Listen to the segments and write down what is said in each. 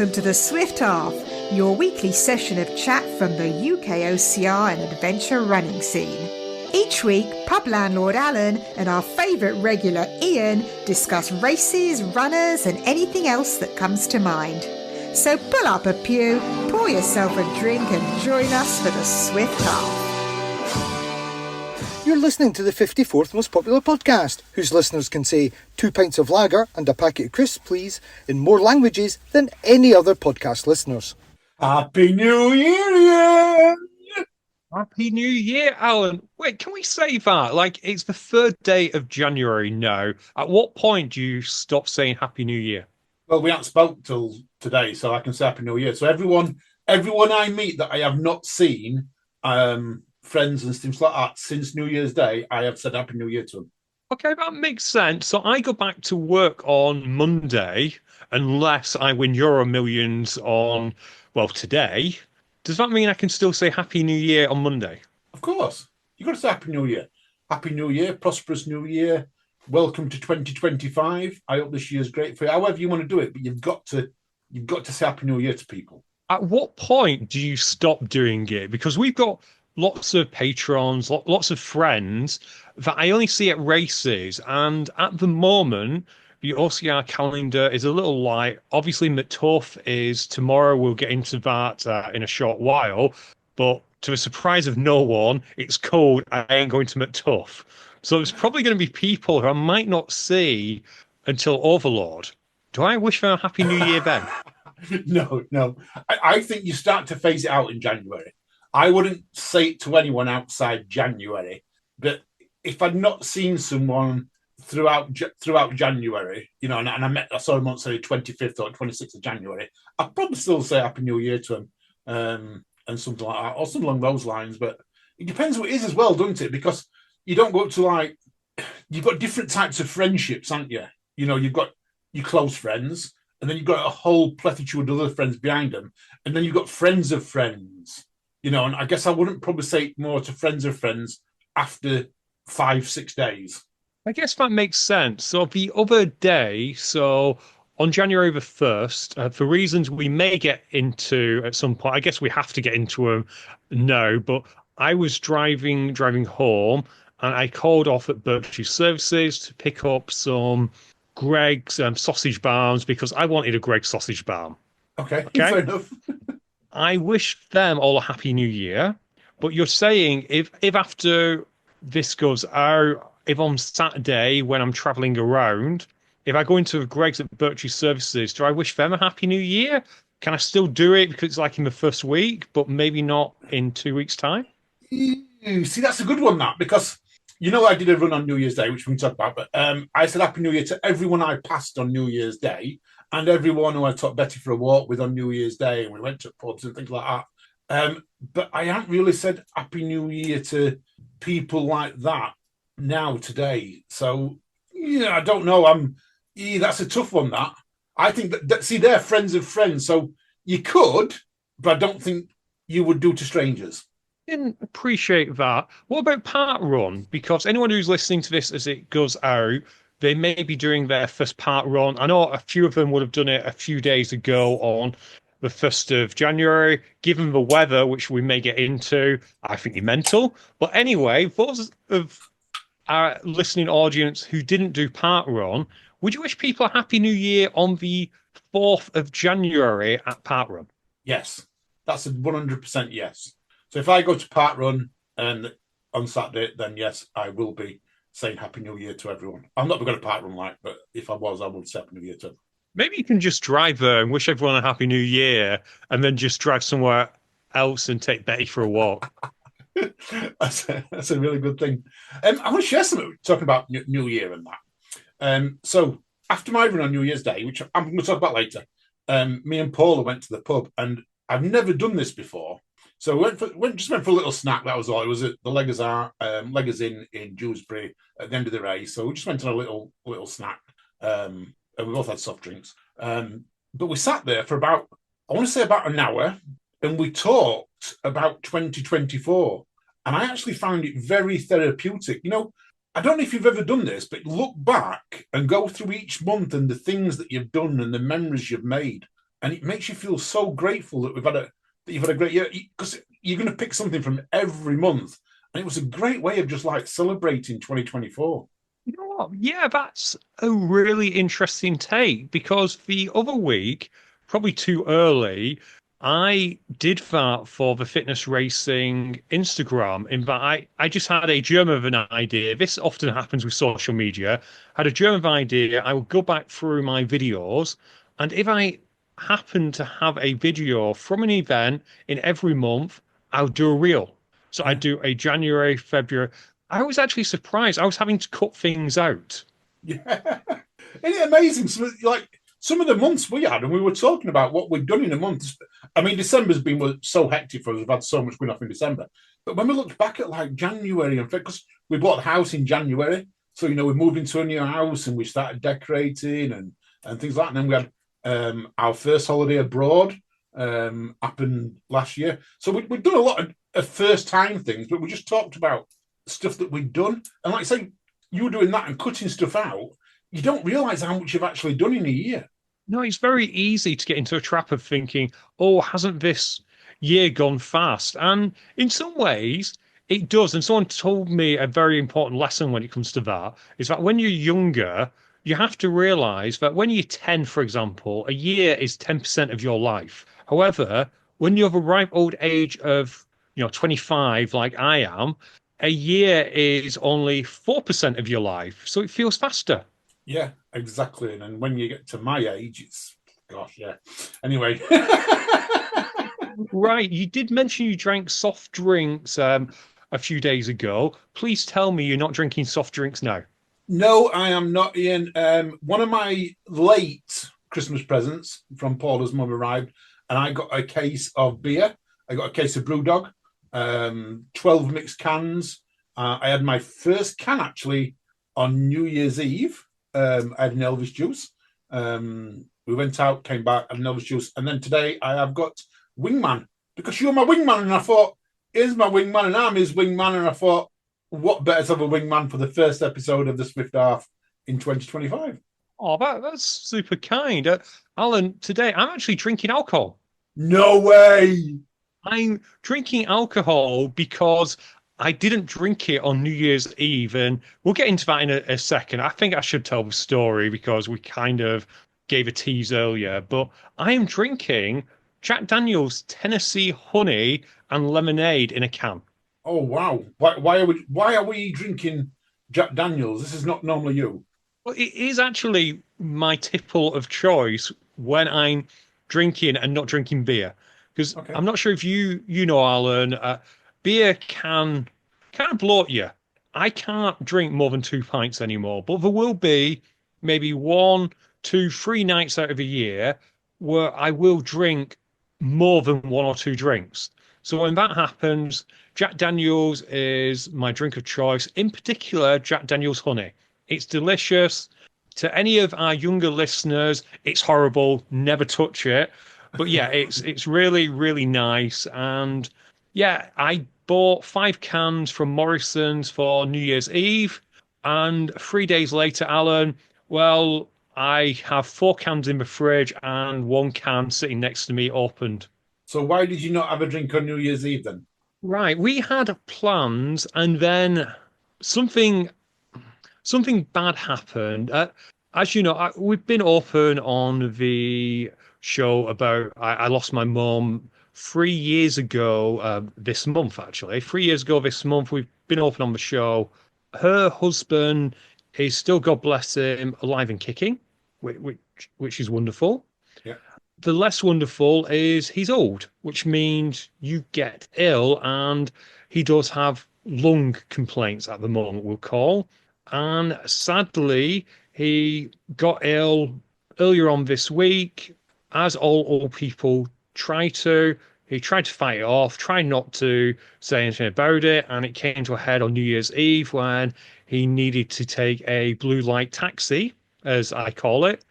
welcome to The Swift Half, your weekly session of chat from the UK OCR and adventure running scene. Each week, pub landlord Alan and our favourite regular Ian discuss races, runners and anything else that comes to mind. So pull up a pew, pour yourself a drink and join us for The Swift Half. You're listening to the 54th most popular podcast, whose listeners can say 2 pints of lager and a packet of crisps, please, in more languages than any other podcast listeners. Happy New Year, Ian! Happy New Year, Alan. Wait, can we say that? Like, it's the 3rd day of January now. At what point do you stop saying Happy New Year? Well, we haven't spoke till today, so I can say Happy New Year. So everyone I meet that I have not seen, friends and things like that, since New Year's Day, I have said Happy New Year to them. Okay, that makes sense. So I go back to work on Monday, unless I win Euro Millions on, well, today. Does that mean I can still say Happy New Year on Monday? Of course. You've got to say Happy New Year. Happy New Year, prosperous New Year. Welcome to 2025. I hope this year's great for you. However you want to do it, but you've got to say Happy New Year to people. At what point do you stop doing it? Because we've got lots of patrons, lots of friends that I only see at races. And at the moment, the OCR calendar is a little light. Obviously, McTuff is tomorrow. We'll get into that in a short while. But to the surprise of no one, it's cold. I ain't going to McTuff. So there's probably going to be people who I might not see until Overlord. Do I wish them a Happy New Year then? No. I think you start to phase it out in January. I wouldn't say it to anyone outside January, but if I'd not seen someone throughout January, you know, and I saw him on, say, 25th or 26th of January, I'd probably still say Happy New Year to him, and something like that, or something along those lines. But it depends what it is as well, doesn't it? Because you don't go up to, like, you've got different types of friendships, haven't you? You know, you've got your close friends, and then you've got a whole plethora of other friends behind them, and then you've got friends of friends. You know, and I guess I wouldn't probably say more to friends of friends after 5-6 days. I guess that makes sense. So the other day, so on January the 1st, for reasons we may get into at some point, I guess we have to get into them now, but I was driving home and I called off at Berkshire Services to pick up some Greg's sausage barms because I wanted a Greg's sausage barm. Okay? Fair enough. I wish them all a Happy New Year, but you're saying if after this goes out, if on Saturday when I'm travelling around, if I go into Greg's at Berkshire Services, do I wish them a Happy New Year? Can I still do it because it's like in the first week, but maybe not in 2 weeks' time? See, that's a good one, that, because, you know, I did a run on New Year's Day, which we can talk about, but I said Happy New Year to everyone I passed on New Year's Day, and everyone who I took Betty for a walk with on New Year's Day, and we went to pubs and things like that. But I haven't really said Happy New Year to people like that now, today. So, yeah, I don't know. That's a tough one, that. I think that see, they're friends of friends, so you could, but I don't think you would do to strangers. Didn't appreciate that. What about Park Run? Because anyone who's listening to this as it goes out, they may be doing their first Park Run. I know a few of them would have done it a few days ago on the 1st of January. Given the weather, which we may get into, I think you're mental. But anyway, those of our listening audience who didn't do Park Run, would you wish people a Happy New Year on the 4th of January at Park Run? Yes, that's a 100% yes. So if I go to Park Run and on Saturday, then yes, I will be saying Happy New Year to everyone. I'm not going to Park Run, like, but if I was, I would say Happy New Year to everyone. Maybe you can just drive there and wish everyone a Happy New Year and then just drive somewhere else and take Betty for a walk. That's a really good thing. I want to share something talking about New Year and that. So after my run on New Year's Day, which I'm going to talk about later, me and Paula went to the pub, and I've never done this before. So we went for a little snack. That was all. It was at the Leggers in Dewsbury at the end of the race. So we just went on a little snack, and we both had soft drinks. But we sat there for about an hour, and we talked about 2024. And I actually found it very therapeutic. You know, I don't know if you've ever done this, but look back and go through each month and the things that you've done and the memories you've made. and it makes you feel so grateful that you've had a great year because you're going to pick something from every month, and it was a great way of just like celebrating 2024. You know what? Yeah, that's a really interesting take because the other week, probably too early, I did that for the fitness racing Instagram. In that, I just had a germ of an idea. This often happens with social media. Had a germ of idea. I would go back through my videos, and if I happen to have a video from an event in every month, I'll do a reel. So I Yeah. do a January, February. I was actually surprised. I was having to cut things out. Yeah. Isn't it amazing? Some of the months we had, and we were talking about what we've done in a month. I mean, December's been so hectic for us. We've had so much going off in December. But when we looked back at like January, and because we bought the house in January, so we moved into a new house and we started decorating and things like that. And then we had our first holiday abroad happened last year. So we've done a lot of first time things, but we just talked about stuff that we'd done. And like I say, you were doing that and cutting stuff out. You don't realize how much you've actually done in a year. No, it's very easy to get into a trap of thinking, oh, hasn't this year gone fast? And in some ways, it does. And someone told me a very important lesson when it comes to that is that when you're younger, you have to realize that when you're 10, for example, a year is 10% of your life. However, when you're of a ripe old age of, 25, like I am, a year is only 4% of your life. So it feels faster. Yeah, exactly. And then when you get to my age, it's gosh, yeah. Anyway. Right. You did mention you drank soft drinks a few days ago. Please tell me you're not drinking soft drinks now. No, I am not, Ian. One of my late Christmas presents from Paula's mum arrived, and I got a case of beer. I got a case of Brewdog, 12 mixed cans. I had my first can actually on New Year's Eve. I had an Elvis juice. We went out, came back, had an Elvis juice. And then today I have got Wingman because you're my wingman. And I thought, here's my wingman, and I'm his wingman. And I thought, what better to have a wingman for the first episode of the Swift Half in 2025? Oh, that's super kind. Alan, today I'm actually drinking alcohol. No way. I'm drinking alcohol because I didn't drink it on New Year's Eve. And we'll get into that in a second. I think I should tell the story because we kind of gave a tease earlier. But I am drinking Jack Daniel's Tennessee Honey and Lemonade in a can. Oh wow. Why are we drinking Jack Daniels? This is not normally you. Well, it is actually my tipple of choice when I'm drinking and not drinking beer. Because Okay. I'm not sure if you know, Alan, beer can bloat you. I can't drink more than 2 pints anymore, but there will be maybe one, two, 3 nights out of a year where I will drink more than one or two drinks. So when that happens, Jack Daniels is my drink of choice, in particular, Jack Daniels Honey. It's delicious. To any of our younger listeners, it's horrible. Never touch it. But yeah, it's really, really nice. And yeah, I bought 5 cans from Morrison's for New Year's Eve. And 3 days later, Alan, well, I have 4 cans in the fridge and 1 can sitting next to me opened. So why did you not have a drink on New Year's Eve then? Right, we had plans and then something something bad happened. As you know, we've been open on the show about I lost my mum 3 years ago this month, actually. 3 years ago this month, we've been open on the show. Her husband is still, God bless him, alive and kicking, which is wonderful. Yeah. The less wonderful is he's old, which means you get ill, and he does have lung complaints at the moment, we'll call. And sadly, he got ill earlier on this week, as all old people try to. He tried to fight it off, tried not to say anything about it, and it came to a head on New Year's Eve when he needed to take a blue light taxi, as I call it,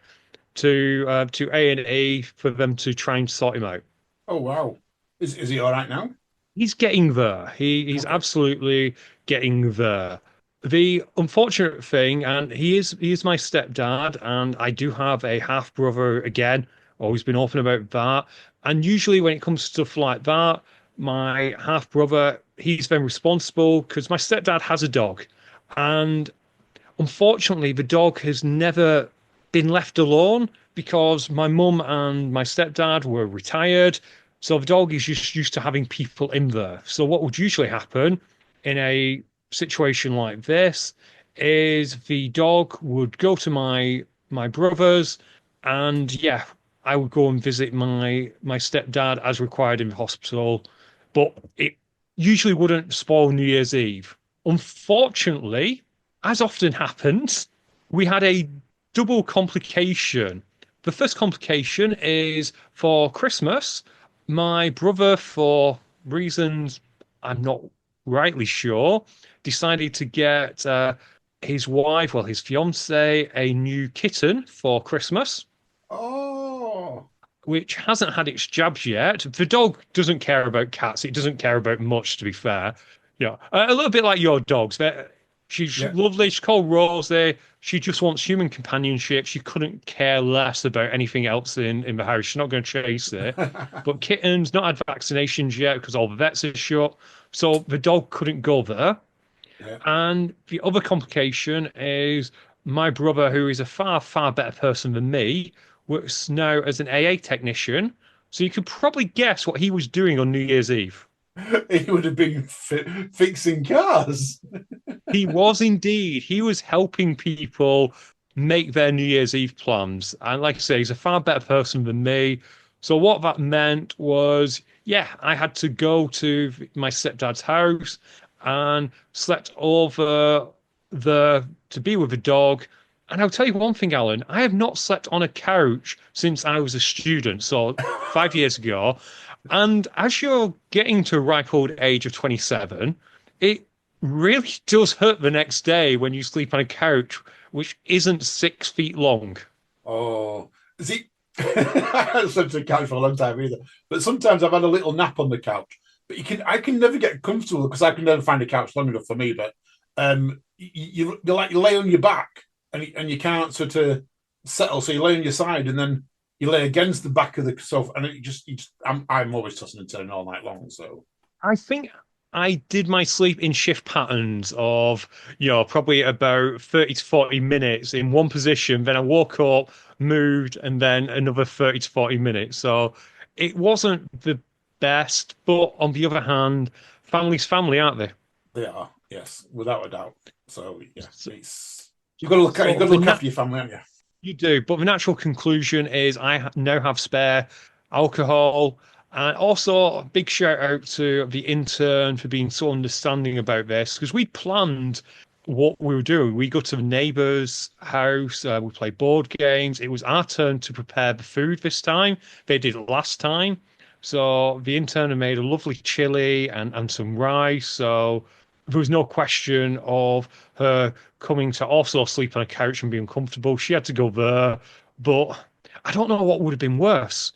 to A&E for them to try and sort him out. Oh wow. Is he all right now? He's getting there. He's Okay. absolutely getting there. The unfortunate thing, and he is my stepdad, and I do have a half brother again. always been open about that. And usually when it comes to stuff like that, my half brother, he's very responsible because my stepdad has a dog. And unfortunately, the dog has never been left alone because my mum and my stepdad were retired. So the dog is just used to having people in there. So what would usually happen in a situation like this is the dog would go to my brothers, and yeah, I would go and visit my stepdad as required in the hospital, but it usually wouldn't spoil New Year's Eve. Unfortunately, as often happens, we had a double complication. The first complication is for Christmas. My brother, for reasons I'm not rightly sure, decided to get his wife, well, his fiance, a new kitten for Christmas, Oh, which hasn't had its jabs yet. The dog doesn't care about cats. It doesn't care about much, to be fair. Yeah, a little bit like your dogs. She's yeah. lovely. She's called Rosie. She just wants human companionship. She couldn't care less about anything else in the house. She's not going to chase it. But kittens, not had vaccinations yet because all the vets are shut. So the dog couldn't go there. Yeah. And the other complication is my brother, who is a far, far better person than me, works now as an AA technician. So you could probably guess what he was doing on New Year's Eve. He would have been fixing cars. He was indeed. He was helping people make their New Year's Eve plans. And like I say, he's a far better person than me. So what that meant was, yeah, I had to go to my stepdad's house and slept over to be with the dog. And I'll tell you one thing, Alan, I have not slept on a couch since I was a student, so 5 years ago. And as you're getting to a ripe old age of 27, it really does hurt the next day when you sleep on a couch which isn't 6 feet long. Oh, see, I haven't slept on a couch for a long time either. But sometimes I've had a little nap on the couch. But I can never get comfortable because I can never find a couch long enough for me. But you lay on your back and you can't sort of settle, so you lay on your side and then you lay against the back of the sofa, and I'm always tossing and turning all night long. So I think I did my sleep in shift patterns of, probably about 30 to 40 minutes in one position. Then I woke up, moved, and then another 30 to 40 minutes. So it wasn't the best, but on the other hand, family's family, aren't they? they are, yes, without a doubt. So yeah, So, you've got to look so you've got to the look na- after your family, haven't you? You do, but the natural conclusion is now have spare alcohol. And also, a big shout out to the intern for being so understanding about this because we planned what we were doing. We go to the neighbour's house, we play board games. It was our turn to prepare the food this time. They did it last time. So the intern had made a lovely chili and some rice. So there was no question of her coming to also sleep on a couch and be uncomfortable. She had to go there. But I don't know what would have been worse.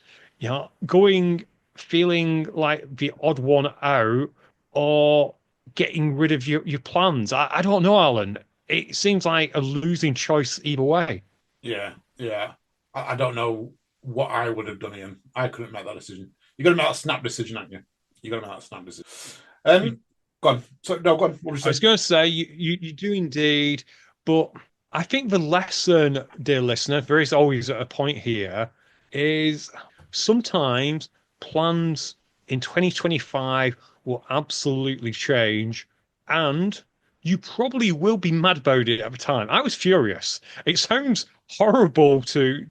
Feeling like the odd one out or getting rid of your plans. I don't know, Alan. It seems like a losing choice either way. Yeah, yeah. I don't know what I would have done, Ian. I couldn't make that decision. You got to make that snap decision, haven't you? You got to make that snap decision. Go on. So no, go on. What was I was going to say you do indeed, but I think the lesson, dear listener, there is always a point here, is sometimes plans in 2025 will absolutely change, and you probably will be mad about it at the time. I was furious. It sounds horrible to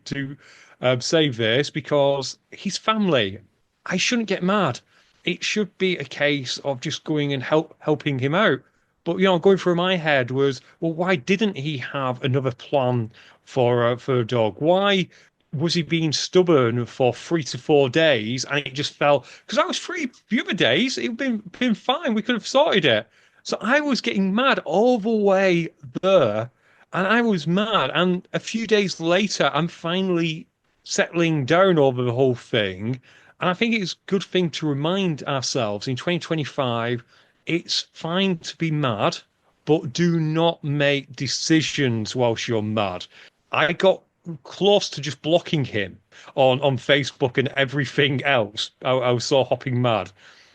say this because he's family. I shouldn't get mad. It should be a case of just going and helping him out. But going through my head was, well, why didn't he have another plan for a dog? Why was he being stubborn for 3 to 4 days and it just fell? Because I was free the other days, it'd been fine. We could have sorted it. So I was getting mad all the way there, and I was mad. And a few days later, I'm finally settling down over the whole thing. And I think it's a good thing to remind ourselves in 2025, it's fine to be mad, but do not make decisions whilst you're mad. I got close to just blocking him on Facebook and everything else. I was so hopping mad.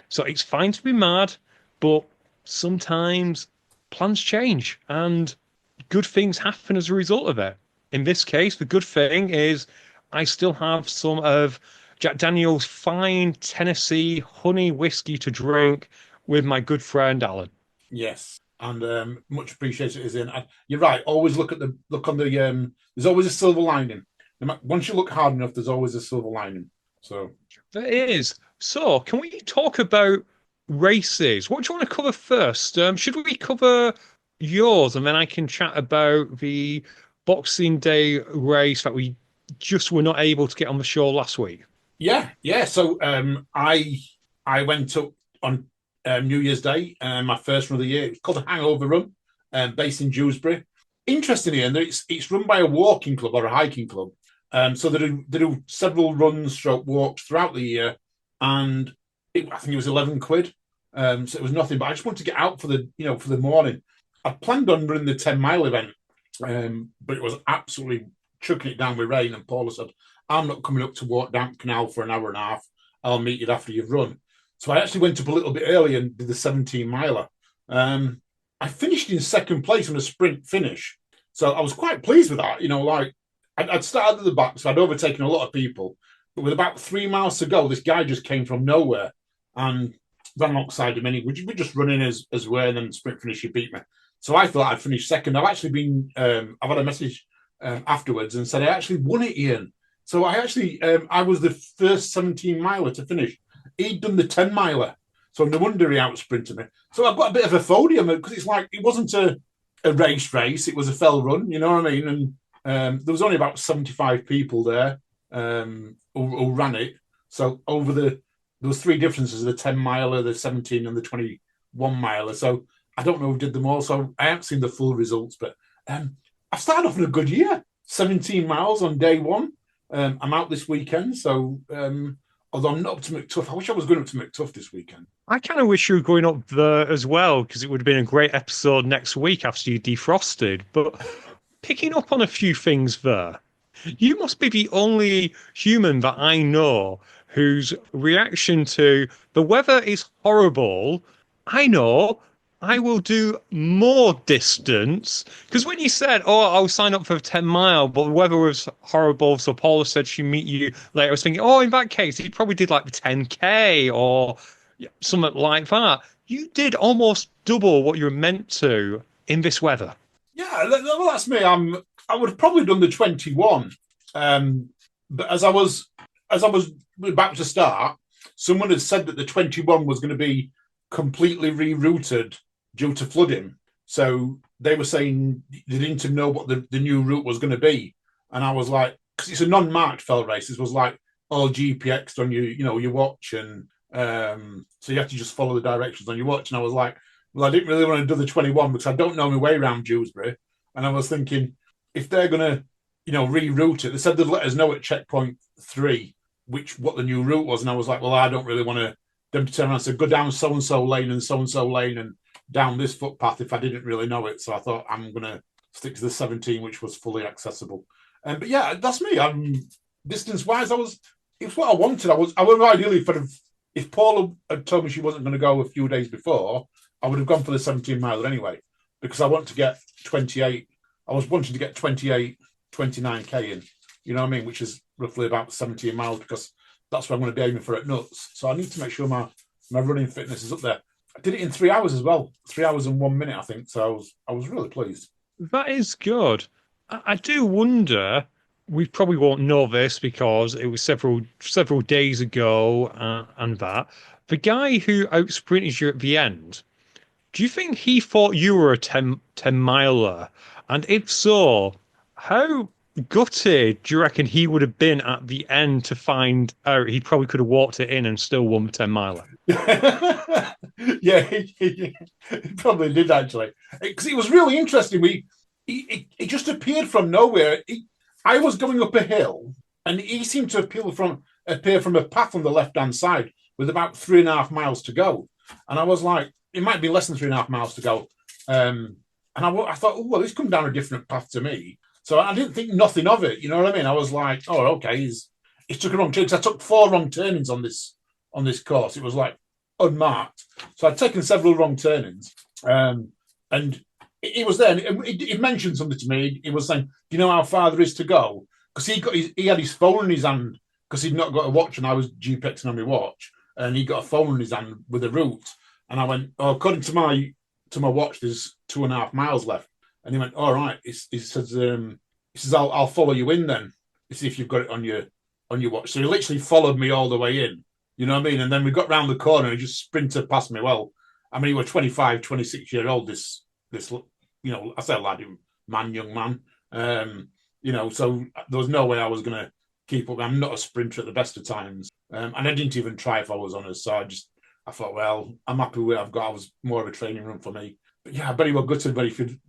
So it's fine to be mad, but sometimes plans change and good things happen as a result of it. In this case, the good thing is I still have some of Jack Daniel's fine Tennessee honey whiskey to drink with my good friend Alan. Yes, and much appreciated is in. You're right. Always look on the. There's always a silver lining. Once you look hard enough, there's always a silver lining. So There is. So, can we talk about races? What do you want to cover first? Should we cover yours and then I can chat about the Boxing Day race that we just were not able to get on the show last week? yeah. So I went up on New Year's Day, my first run of the year. It's called a Hangover Run, based in Dewsbury. Interestingly, and it's run by a walking club or a hiking club. So they do several runs, stroke walks throughout the year, and I think it was £11. So it was nothing. But I just wanted to get out for the morning. I planned on running the 10-mile event, but it was absolutely chucking it down with rain. And Paula said, "I'm not coming up to walk down canal for an hour and a half. I'll meet you after you've run." So I actually went up a little bit early and did the 17-miler. I finished in second place on a sprint finish. So I was quite pleased with that. I'd started at the back, so I'd overtaken a lot of people. But with about 3 miles to go, this guy just came from nowhere and ran alongside him. And we just run in as well, and then sprint finish, he beat me. So I thought I'd finished second. I've actually been, I've had a message afterwards and said I actually won it, Ian. So I was the first 17-miler to finish. He'd done the 10-miler. So no wonder he out-sprinted me. So I've got a bit of a podium because it's like, it wasn't a race, it was a fell run, you know what I mean? And there was only about 75 people there who ran it. So there was three differences: the 10-miler, the 17, and the 21-miler. So I don't know who did them all. So I haven't seen the full results, but I started off in a good year. 17 miles on day one. I'm out this weekend, so although I'm not up to McTuff, I wish I was going up to McTuff this weekend. I kind of wish you were going up there as well, because it would have been a great episode next week after you defrosted. But picking up on a few things there, you must be the only human that I know whose reaction to the weather is horrible. I know I will do more distance. Because when you said, I'll sign up for a 10-mile, but the weather was horrible, so Paula said she'd meet you later, I was thinking, in that case, he probably did like the 10K or something like that. You did almost double what you were meant to in this weather. Yeah, well, that's me. I would have probably done the 21. But as I was about to start, someone had said that the 21 was going to be completely rerouted due to flooding. So they were saying they didn't know what the new route was going to be. And I was like, because it's a non-marked fell race, it was like all GPX on your watch. And so you have to just follow the directions on your watch. And I was like, well, I didn't really want to do the 21 because I don't know my way around Dewsbury. And I was thinking, if they're going to, reroute it, they said they'd let us know at checkpoint 3 what the new route was. And I was like, well, I don't really want them to turn around and say, go down so-and-so lane and down this footpath if I didn't really know it. So I thought I'm going to stick to the 17, which was fully accessible. But yeah, that's me. Distance-wise, it's what I wanted. I would ideally, if Paula had told me she wasn't going to go a few days before, I would have gone for the 17-miler anyway, because I want to get 28. I was wanting to get 28, 29K in, you know what I mean, which is roughly about 17 miles, because that's what I'm going to be aiming for at Nuts. So I need to make sure my running fitness is up there. I did it in 3 hours as well, 3 hours and 1 minute, I think. So I was really pleased. That is good. I do wonder. We probably won't know this because it was several days ago, and that the guy who outsprinted you at the end. Do you think he thought you were a 10-miler? And if so, how gutted do you reckon he would have been at the end to find out he probably could have walked it in and still won the 10-miler? Yeah, he probably did, actually. Because it was really interesting. He just appeared from nowhere. I was going up a hill, and he seemed to appear from a path on the left-hand side with about 3.5 miles to go. And I was like, it might be less than 3.5 miles to go. And I thought, well, he's come down a different path to me. So I didn't think nothing of it. You know what I mean? I was like, oh, okay, he's took a wrong turn. Because I took 4 wrong turnings on this course. It was like unmarked. So I'd taken several wrong turnings. And he was there. And he mentioned something to me. He was saying, do you know how far there is to go? Because he had his phone in his hand because he'd not got a watch and I was GPXing on my watch. And he got a phone in his hand with a route. And I went, oh, according to my watch, there's 2.5 miles left. And he went, all right. He says, I'll follow you in then. See if you've got it on your watch. So he literally followed me all the way in. You know what I mean? And then we got round the corner and he just sprinted past me. Well, I mean, he was 25, 26-year-old, this, I say lad, young man. So there was no way I was going to keep up. I'm not a sprinter at the best of times. And I didn't even try if I was honest. So I thought, well, I'm happy with what I've got. I was more of a training run for me. But yeah, I bet he was gutted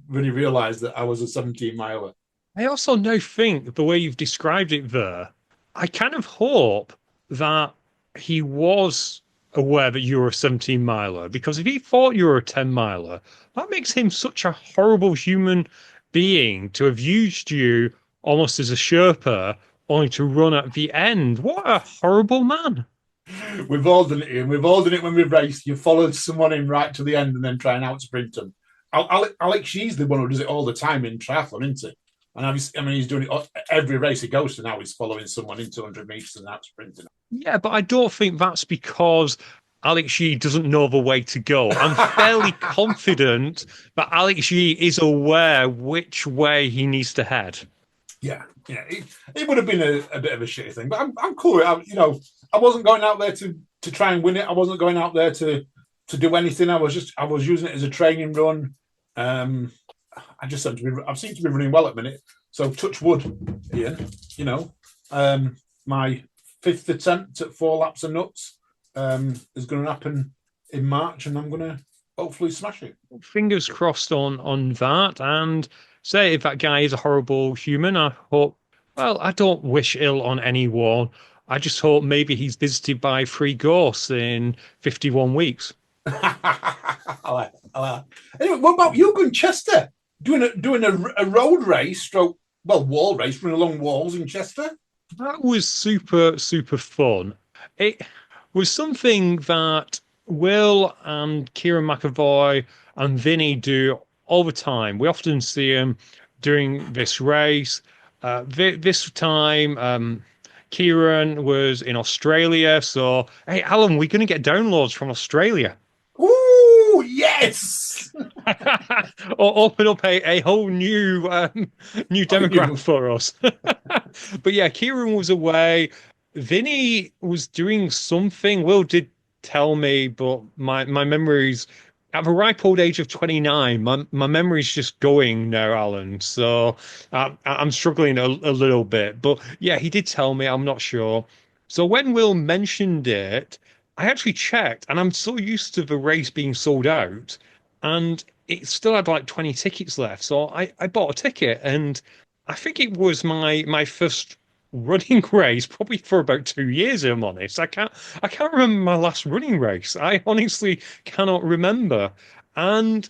when he realised that I was a 17-miler. I also now think the way you've described it there, I kind of hope that he was aware that you were a 17-miler, because if he thought you were a 10-miler, that makes him such a horrible human being to have used you almost as a Sherpa, only to run at the end. What a horrible man. We've all done it, Ian. We've all done it when we've raced. You followed someone in right to the end and then try and out-sprint them. Alex, she's the one who does it all the time in triathlon, isn't he? And he's doing it every race he goes to now. He's following someone in 200 metres and out-sprinting. Yeah, but I don't think that's because Alex Yee doesn't know the way to go. I'm fairly confident that Alex Yee is aware which way he needs to head. Yeah. It would have been a bit of a shitty thing, but I'm cool. I wasn't going out there to try and win it. I wasn't going out there to do anything. I was using it as a training run. I just seem to be running well at the minute. So touch wood, Ian. My 5th attempt at 4 laps of nuts is going to happen in March, and I'm going to hopefully smash it. Fingers crossed on that. And say if that guy is a horrible human, I hope. Well, I don't wish ill on anyone. I just hope maybe he's visited by 3 ghosts in 51 weeks. I like that. Anyway, what about you going Chester? Doing a road race, wall race, running along walls in Chester? That was super, super fun. It was something that Will and Kieran McAvoy and Vinny do all the time. We often see them doing this race. This time, Kieran was in Australia. So, hey, Alan, we're going to get downloads from Australia. Ooh, yes! Or open up a whole new demographic for us. But yeah, Kieran was away. Vinny was doing something. Will did tell me, but my memories at the ripe old age of 29, my memory's just going now, Alan. So I'm struggling a little bit. But yeah, he did tell me. I'm not sure. So when Will mentioned it, I actually checked, and I'm so used to the race being sold out, and it still had like 20 tickets left. So I bought a ticket, and I think it was my first running race, probably for about 2 years, if I'm honest. I can't remember my last running race. I honestly cannot remember. And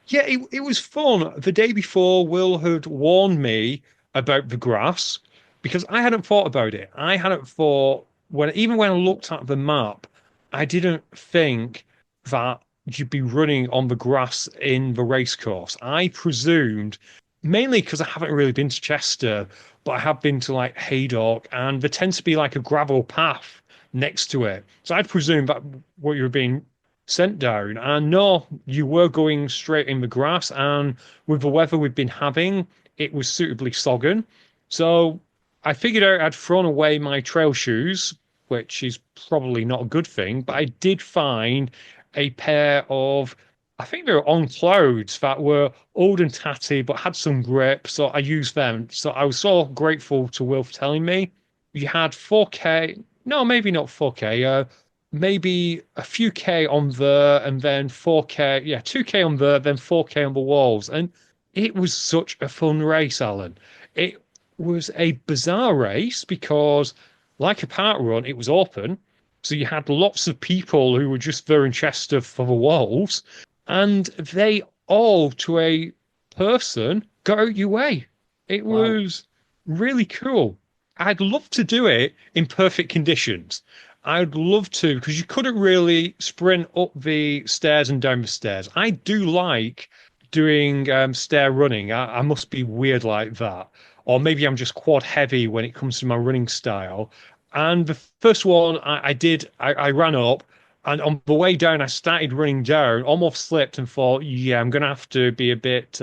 yeah, it was fun. The day before, Will had warned me about the grass because I hadn't thought about it. I hadn't thought even when I looked at the map, I didn't think that you'd be running on the grass in the race course. I presumed, mainly because I haven't really been to Chester, but I have been to like Haydock, and there tends to be like a gravel path next to it. So I'd presume that what you were being sent down. And no, you were going straight in the grass. And with the weather we've been having, it was suitably soggen. So I figured out I'd thrown away my trail shoes, which is probably not a good thing, but I did find a pair of, I think they were on clouds that were old and tatty, but had some grip. So I used them. So I was so grateful to Will for telling me. You had 4K, no, maybe not 4K, maybe a few K on there, and then 4K, yeah, 2K on there, then 4K on the walls. And it was such a fun race, Alan. It was a bizarre race because, like a park run, it was open. So you had lots of people who were just there in Chester for the walls, and they all, to a person, got out your way. It Wow. was really cool. I'd love to do it in perfect conditions. I'd love to because you couldn't really sprint up the stairs and down the stairs. I do like doing stair running. I must be weird like that. Or maybe I'm just quad heavy when it comes to my running style. And the first one I did, I ran up. And on the way down, I started running down, almost slipped and thought, yeah, I'm going to have to be a bit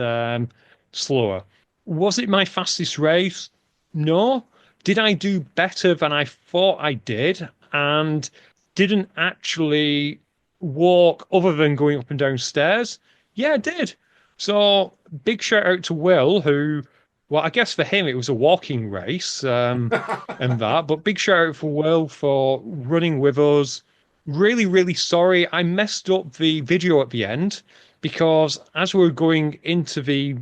slower. Was it my fastest race? No. Did I do better than I thought I did? And didn't actually walk other than going up and down stairs? Yeah, I did. So big shout out to Will, who, well, I guess for him it was a walking race, and that, but big shout out for Will for running with us. Really, really sorry. I messed up the video at the end because as we were going into the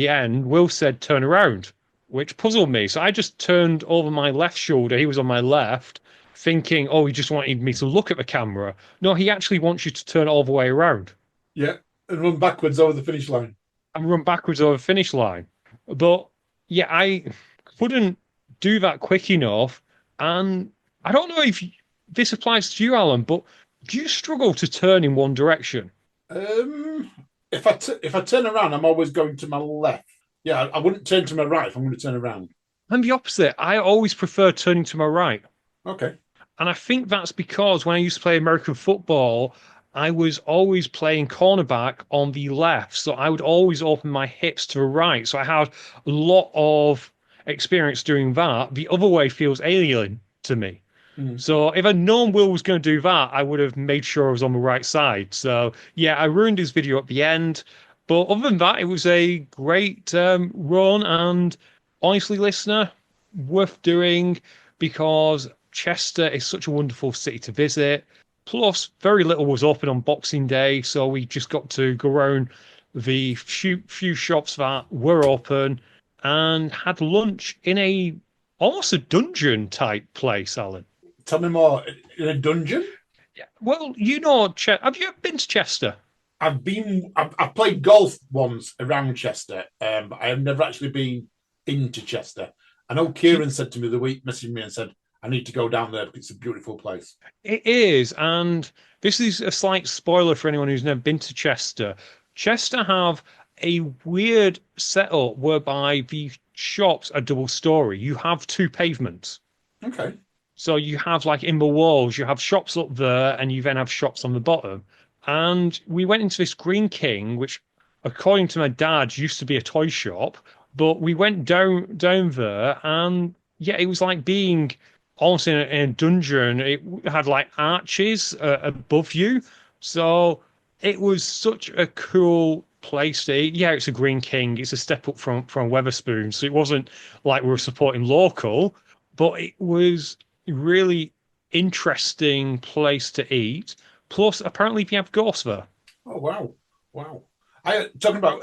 end, Will said turn around, which puzzled me. So I just turned over my left shoulder. He was on my left, thinking, oh, he just wanted me to look at the camera. No, he actually wants you to turn all the way around Yeah, and run backwards over the finish line. and run backwards over the finish line. But yeah, I couldn't do that quick enough. And I don't know if this applies to you, Alan, but do you struggle to turn in one direction? Um, if I turn around, I'm always going to my left. Yeah, I wouldn't turn to my right if I'm going to turn around. I'm the opposite. I always prefer turning to my right. Okay. And I think that's because when I used to play American football, I was always playing cornerback on the left. So I would always open my hips to the right. So I had a lot of experience doing that. The other way feels alien to me. Mm. So if I'd known Will was going to do that, I would have made sure I was on the right side. So yeah, I ruined his video at the end. But other than that, it was a great run. And honestly, listener, worth doing because Chester is such a wonderful city to visit. Plus, very little was open on Boxing Day, so we just got to go around the few shops that were open and had lunch in a almost a dungeon type place, Alan. Tell me more. In a dungeon? Yeah. Well, you know, have you ever been to Chester? I've played golf once around Chester, but I have never actually been into Chester. I know Kieran said to me the week, messaged me and said, I need to go down there because it's a beautiful place. It is, and this is a slight spoiler for anyone who's never been to Chester. Chester have a weird setup whereby the shops are double story. You have two pavements. Okay. So you have like in the walls, you have shops up there and you then have shops on the bottom. And we went into this Green King, which according to my dad used to be a toy shop, but we went down there and yeah, it was like being almost in a dungeon. It had like arches above you. So it was such a cool place to eat. Yeah, it's a Green King. It's a step up from Weatherspoon. So it wasn't like we were supporting local, but it was really interesting place to eat. Plus, apparently, if you have ghosts there. Oh wow, wow! I talking about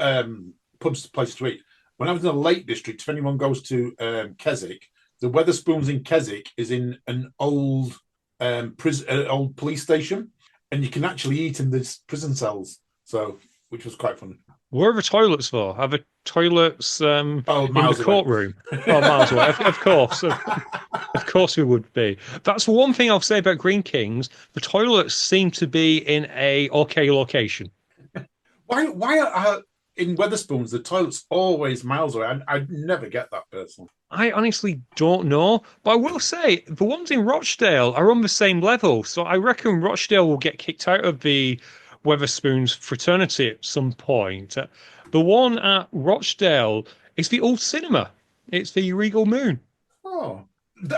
pubs, places to eat. When I was in the Lake District, if anyone goes to Keswick, the Weatherspoons in Keswick is in an old old police station, and you can actually eat in the prison cells. So, which was quite fun. Where are the toilets for? Are the toilets in Miles the away. courtroom? Oh, miles away. Of course. Of course we would be. That's one thing I'll say about Green Kings. The toilets seem to be in a okay location. Why are in Weatherspoons the toilets always miles away? I never get that personally. I honestly don't know, but I will say the ones in Rochdale are on the same level. So I reckon Rochdale will get kicked out of the Weatherspoons fraternity at some point. The one at Rochdale is the old cinema. It's the Regal Moon. Oh,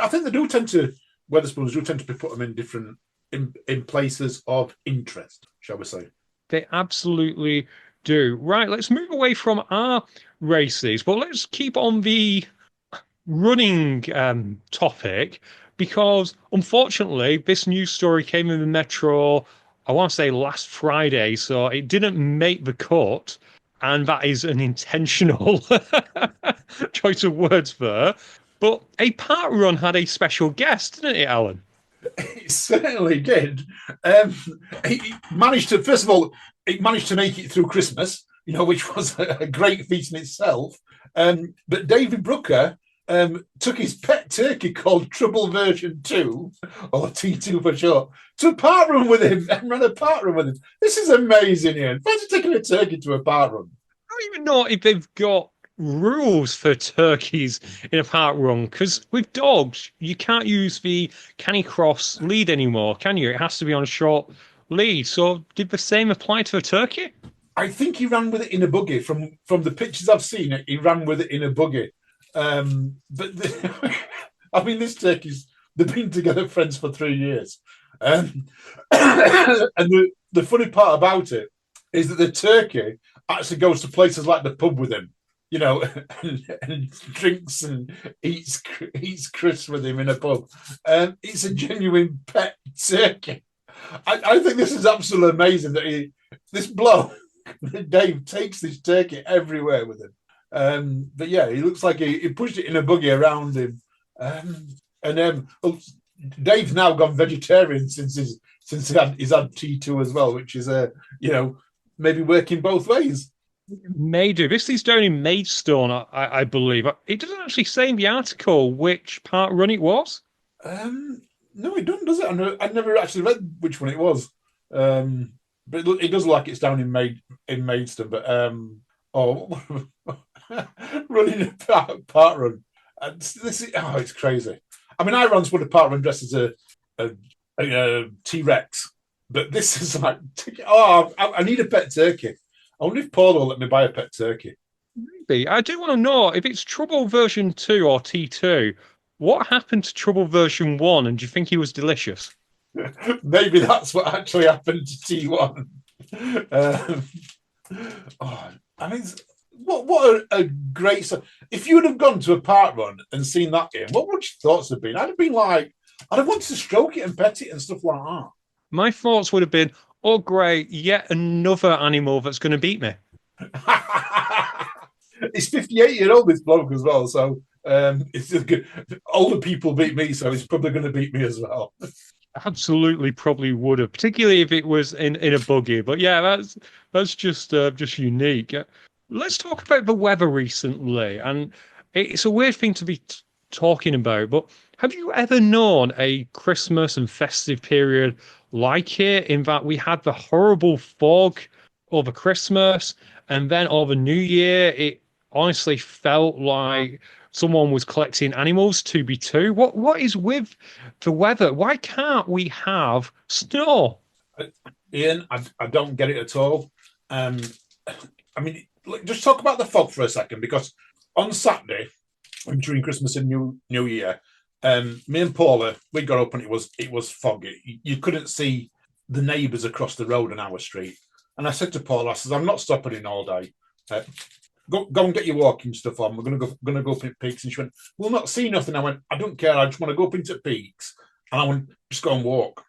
I think they do tend to Weatherspoons do tend to put them in different in places of interest, shall we say? They absolutely do. Right, let's move away from our races, but let's keep on the running topic because unfortunately this news story came in the Metro, I want to say last Friday, so it didn't make the cut, and that is an intentional choice of words there. But a park run had a special guest, didn't it, Alan? It certainly did. He managed to, first of all, it managed to make it through Christmas. which was a great feat in itself. But David Brooker took his pet turkey called Trouble Version 2, or T2 for short, to a park run with him and ran a park run with him. This is amazing, Ian. Fancy taking a turkey to a park run. I don't even know if they've got rules for turkeys in a park run, because with dogs, you can't use the canicross lead anymore, can you? It has to be on a short lead. So did the same apply to a turkey? I think he ran with it in a buggy. From the pictures I've seen, he ran with it in a buggy. I mean, this turkey's, they've been together friends for 3 years. And the funny part about it is that the turkey actually goes to places like the pub with him, and drinks and eats crisps with him in a pub. It's a genuine pet turkey. I think this is absolutely amazing that this bloke, Dave, takes this turkey everywhere with him. But yeah, he looks like he pushed it in a buggy around him. Dave's now gone vegetarian since he's had T2 as well, which is maybe working both ways. May do. This is down in Maidstone, I believe. It doesn't actually say in the article which park run it was. No, it doesn't, does it? I never actually read which one it was. But it does look like it's down in Maidstone. But running a park run. It's crazy. I mean, I once would a park run dressed as a T-Rex, but this is like, I need a pet turkey. I wonder if Paul will let me buy a pet turkey. Maybe. I do want to know if it's Trouble version 2 or T2, what happened to Trouble version 1, and do you think he was delicious? Maybe that's what actually happened to T1. I mean, what a great... If you would have gone to a park run and seen that game, what would your thoughts have been? I'd have been like, I'd have wanted to stroke it and pet it and stuff like that. My thoughts would have been, oh, great, yet another animal that's going to beat me. He's 58-year-old, this bloke, as well, so it's just good. Older people beat me, so he's probably going to beat me as well. Absolutely, probably would have, particularly if it was in a buggy. But yeah, that's just unique. Let's talk about the weather recently, and it's a weird thing to be talking about. But have you ever known a Christmas and festive period like it? In that we had the horrible fog over Christmas, and then over New Year, it honestly felt like someone was collecting animals 2v2. What is with the weather? Why can't we have snow? Ian, I don't get it at all. I mean, just talk about the fog for a second, because on Saturday, during Christmas and New Year, me and Paula, we got up and it was foggy. You couldn't see the neighbours across the road on our street. And I said to Paula, I said, I'm not stopping in all day. Go and get your walking stuff on. We're gonna go up in Peaks. And she went, we'll not see nothing. I went, I don't care. I just want to go up into Peaks. And I went, just go and walk.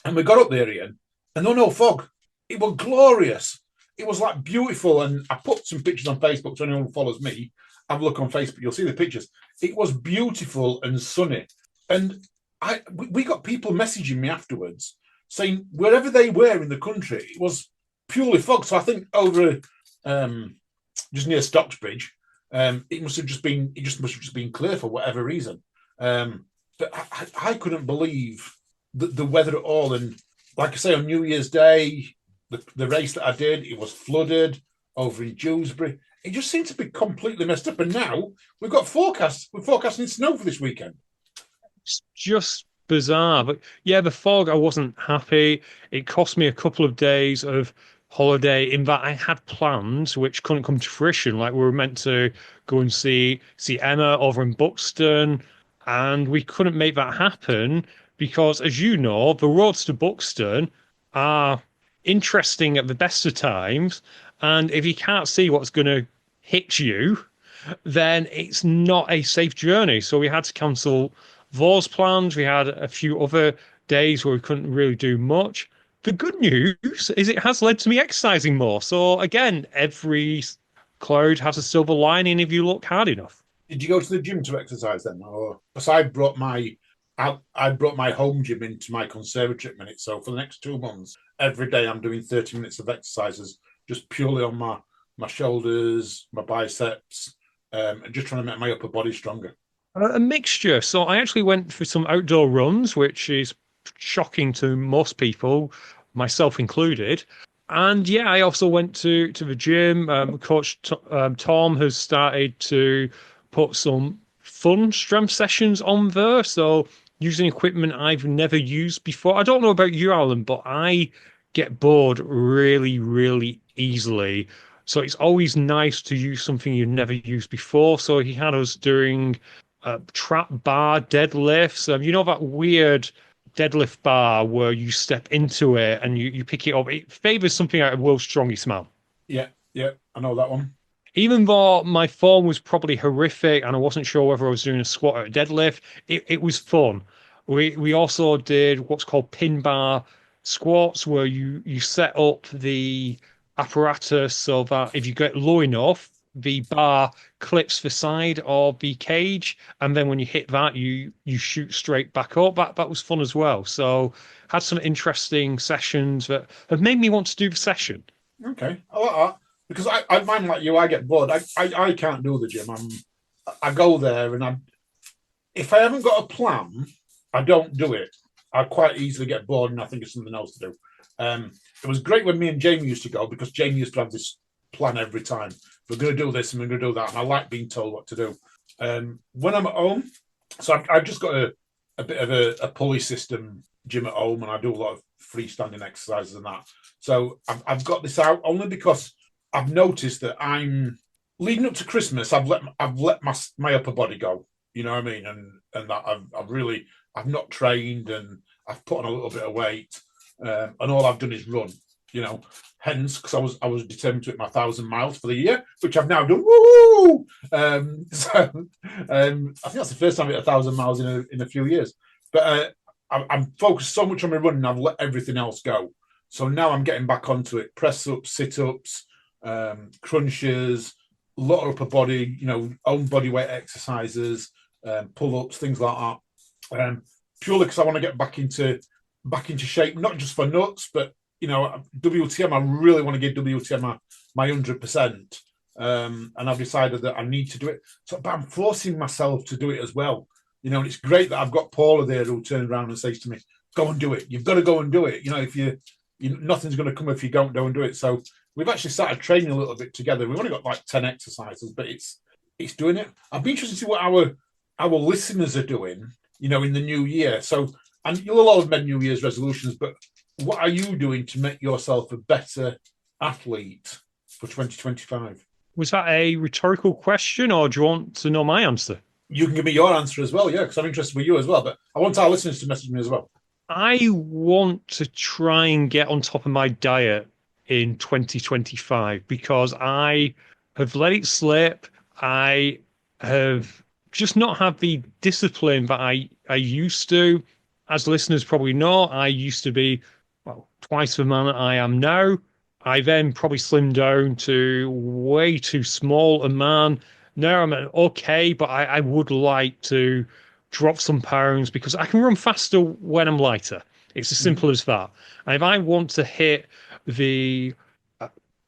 And we got up there, Ian, and no fog. It was glorious. It was like beautiful. And I put some pictures on Facebook, so anyone who follows me, have a look on Facebook. You'll see the pictures. It was beautiful and sunny. And we got people messaging me afterwards saying wherever they were in the country, it was purely fog. So I think over just near Stocksbridge, it must have just been clear for whatever reason. But I couldn't believe the weather at all. And like I say, on New Year's Day, the race that I did, it was flooded over in Dewsbury. It just seemed to be completely messed up. And now we've got forecasts. We're forecasting snow for this weekend. It's just bizarre. But yeah, the fog, I wasn't happy. It cost me a couple of days of holiday in that I had plans which couldn't come to fruition. Like we were meant to go and see Emma over in Buxton, and we couldn't make that happen because, as you know, the roads to Buxton are interesting at the best of times, and if you can't see what's going to hit you, then it's not a safe journey. So we had to cancel those plans. We had a few other days where we couldn't really do much. The good news is it has led to me exercising more. So again, every cloud has a silver lining if you look hard enough. Did you go to the gym to exercise then? Or because I brought my home gym into my conservatory at the minute. So for the next 2 months, every day I'm doing 30 minutes of exercises just purely on my my shoulders, my biceps, and just trying to make my upper body stronger. A mixture. So I actually went for some outdoor runs, which is shocking to most people, myself included. And yeah, I also went to the gym. Tom has started to put some fun strength sessions on there. So using equipment I've never used before. I don't know about you, Alan, but I get bored really, really easily. So it's always nice to use something you've never used before. So he had us doing trap bar deadlifts. You know that weird deadlift bar where you step into it and you pick it up. It favors something out of World's Strongest Man. Yeah, I know that one. Even though my form was probably horrific and I wasn't sure whether I was doing a squat or a deadlift, it was fun. We also did what's called pin bar squats, where you set up the apparatus so that if you get low enough, the bar clips the side of the cage, and then when you hit that, you shoot straight back up. That was fun as well. So had some interesting sessions that have made me want to do the session. Okay, I like that. Because I find like you, I get bored. I can't do the gym. I go there and if I haven't got a plan, I don't do it. I quite easily get bored and I think it's something else to do. It was great when me and Jamie used to go, because Jamie used to have this plan every time. We're going to do this and we're going to do that. And I like being told what to do. When I'm at home, so I've just got a bit of a pulley system gym at home, and I do a lot of freestanding exercises and that. So I've got this out only because I've noticed that I'm leading up to Christmas. I've let my upper body go. You know what I mean? And that I've not trained, and I've put on a little bit of weight, and all I've done is run. You know, hence because I was determined to hit my 1,000 miles for the year, which I've now done. Woo! I think that's the first time I hit 1,000 miles in a few years. But I'm focused so much on my running, I've let everything else go. So now I'm getting back onto it: press ups, sit ups, crunches, a lot of upper body, own body weight exercises, pull ups, things like that. Purely because I want to get back into shape, not just for nuts, but WTM. I really want to give WTM my 100%, and I've decided that I need to do it. So, but I'm forcing myself to do it as well. And it's great that I've got Paula there who turns around and says to me, "Go and do it. You've got to go and do it. If nothing's going to come if you don't go and do it." So we've actually started training a little bit together. We've only got like 10 exercises, but it's doing it. I'd be interested to see what our listeners are doing, in the new year. So, and you'll all have made New Year's resolutions, but what are you doing to make yourself a better athlete for 2025? Was that a rhetorical question, or do you want to know my answer? You can give me your answer as well, yeah, because I'm interested with you as well. But I want our listeners to message me as well. I want to try and get on top of my diet in 2025 because I have let it slip. I have just not had the discipline that I used to. As listeners probably know, I used to be twice the man I am now. I then probably slimmed down to way too small a man. Now I'm okay, but I would like to drop some pounds because I can run faster when I'm lighter. It's as simple as that. And if I want to hit the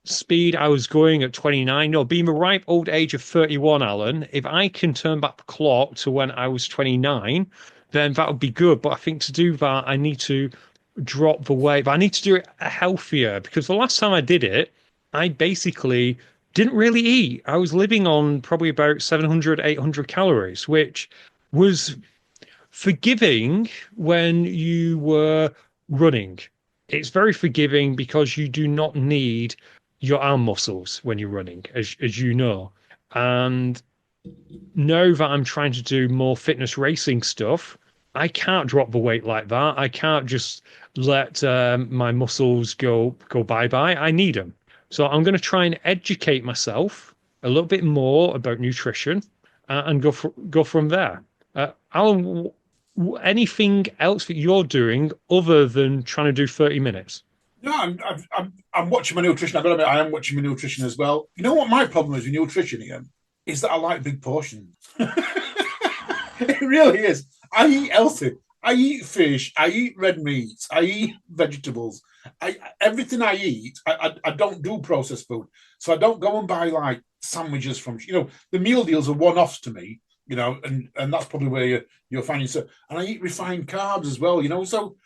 speed I was going at 29, no, being the ripe old age of 31, Alan, if I can turn back the clock to when I was 29, then that would be good. But I think to do that, I need to drop the weight, but I need to do it healthier because the last time I did it, I basically didn't really eat. I was living on probably about 700, 800 calories, which was forgiving when you were running. It's very forgiving because you do not need your arm muscles when you're running, as you know. And now that I'm trying to do more fitness racing stuff, I can't drop the weight like that. I can't just let my muscles go bye-bye. I need them. So I'm going to try and educate myself a little bit more about nutrition and go from there. Alan, anything else that you're doing other than trying to do 30 minutes? No, I'm watching my nutrition. I've got to admit, I am watching my nutrition as well. You know what my problem is with nutrition, Ian? Is that I like big portions. It really is. I eat healthy. I eat fish. I eat red meats. I eat vegetables. Everything I eat, I don't do processed food, so I don't go and buy like sandwiches from the meal deals are one-offs to me, and that's probably where you're finding so. And I eat refined carbs as well, so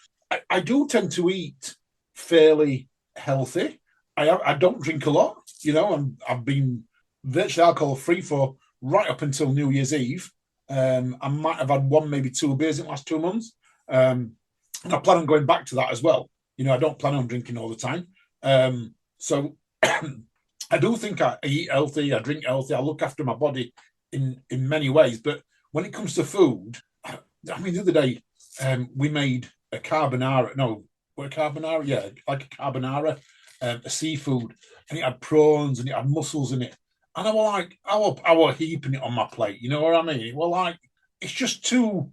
I do tend to eat fairly healthy. I don't drink a lot, I've been virtually alcohol free for right up until New Year's Eve. I might have had one, maybe two beers in the last 2 months. And I plan on going back to that as well. I don't plan on drinking all the time. So I do think I eat healthy, I drink healthy, I look after my body in many ways. But when it comes to food, I mean, the other day we made a carbonara. No, what a carbonara? Yeah, like a carbonara, a seafood, and it had prawns and it had mussels in it. And I was like, I was heaping it on my plate. You know what I mean? Well, like it's just too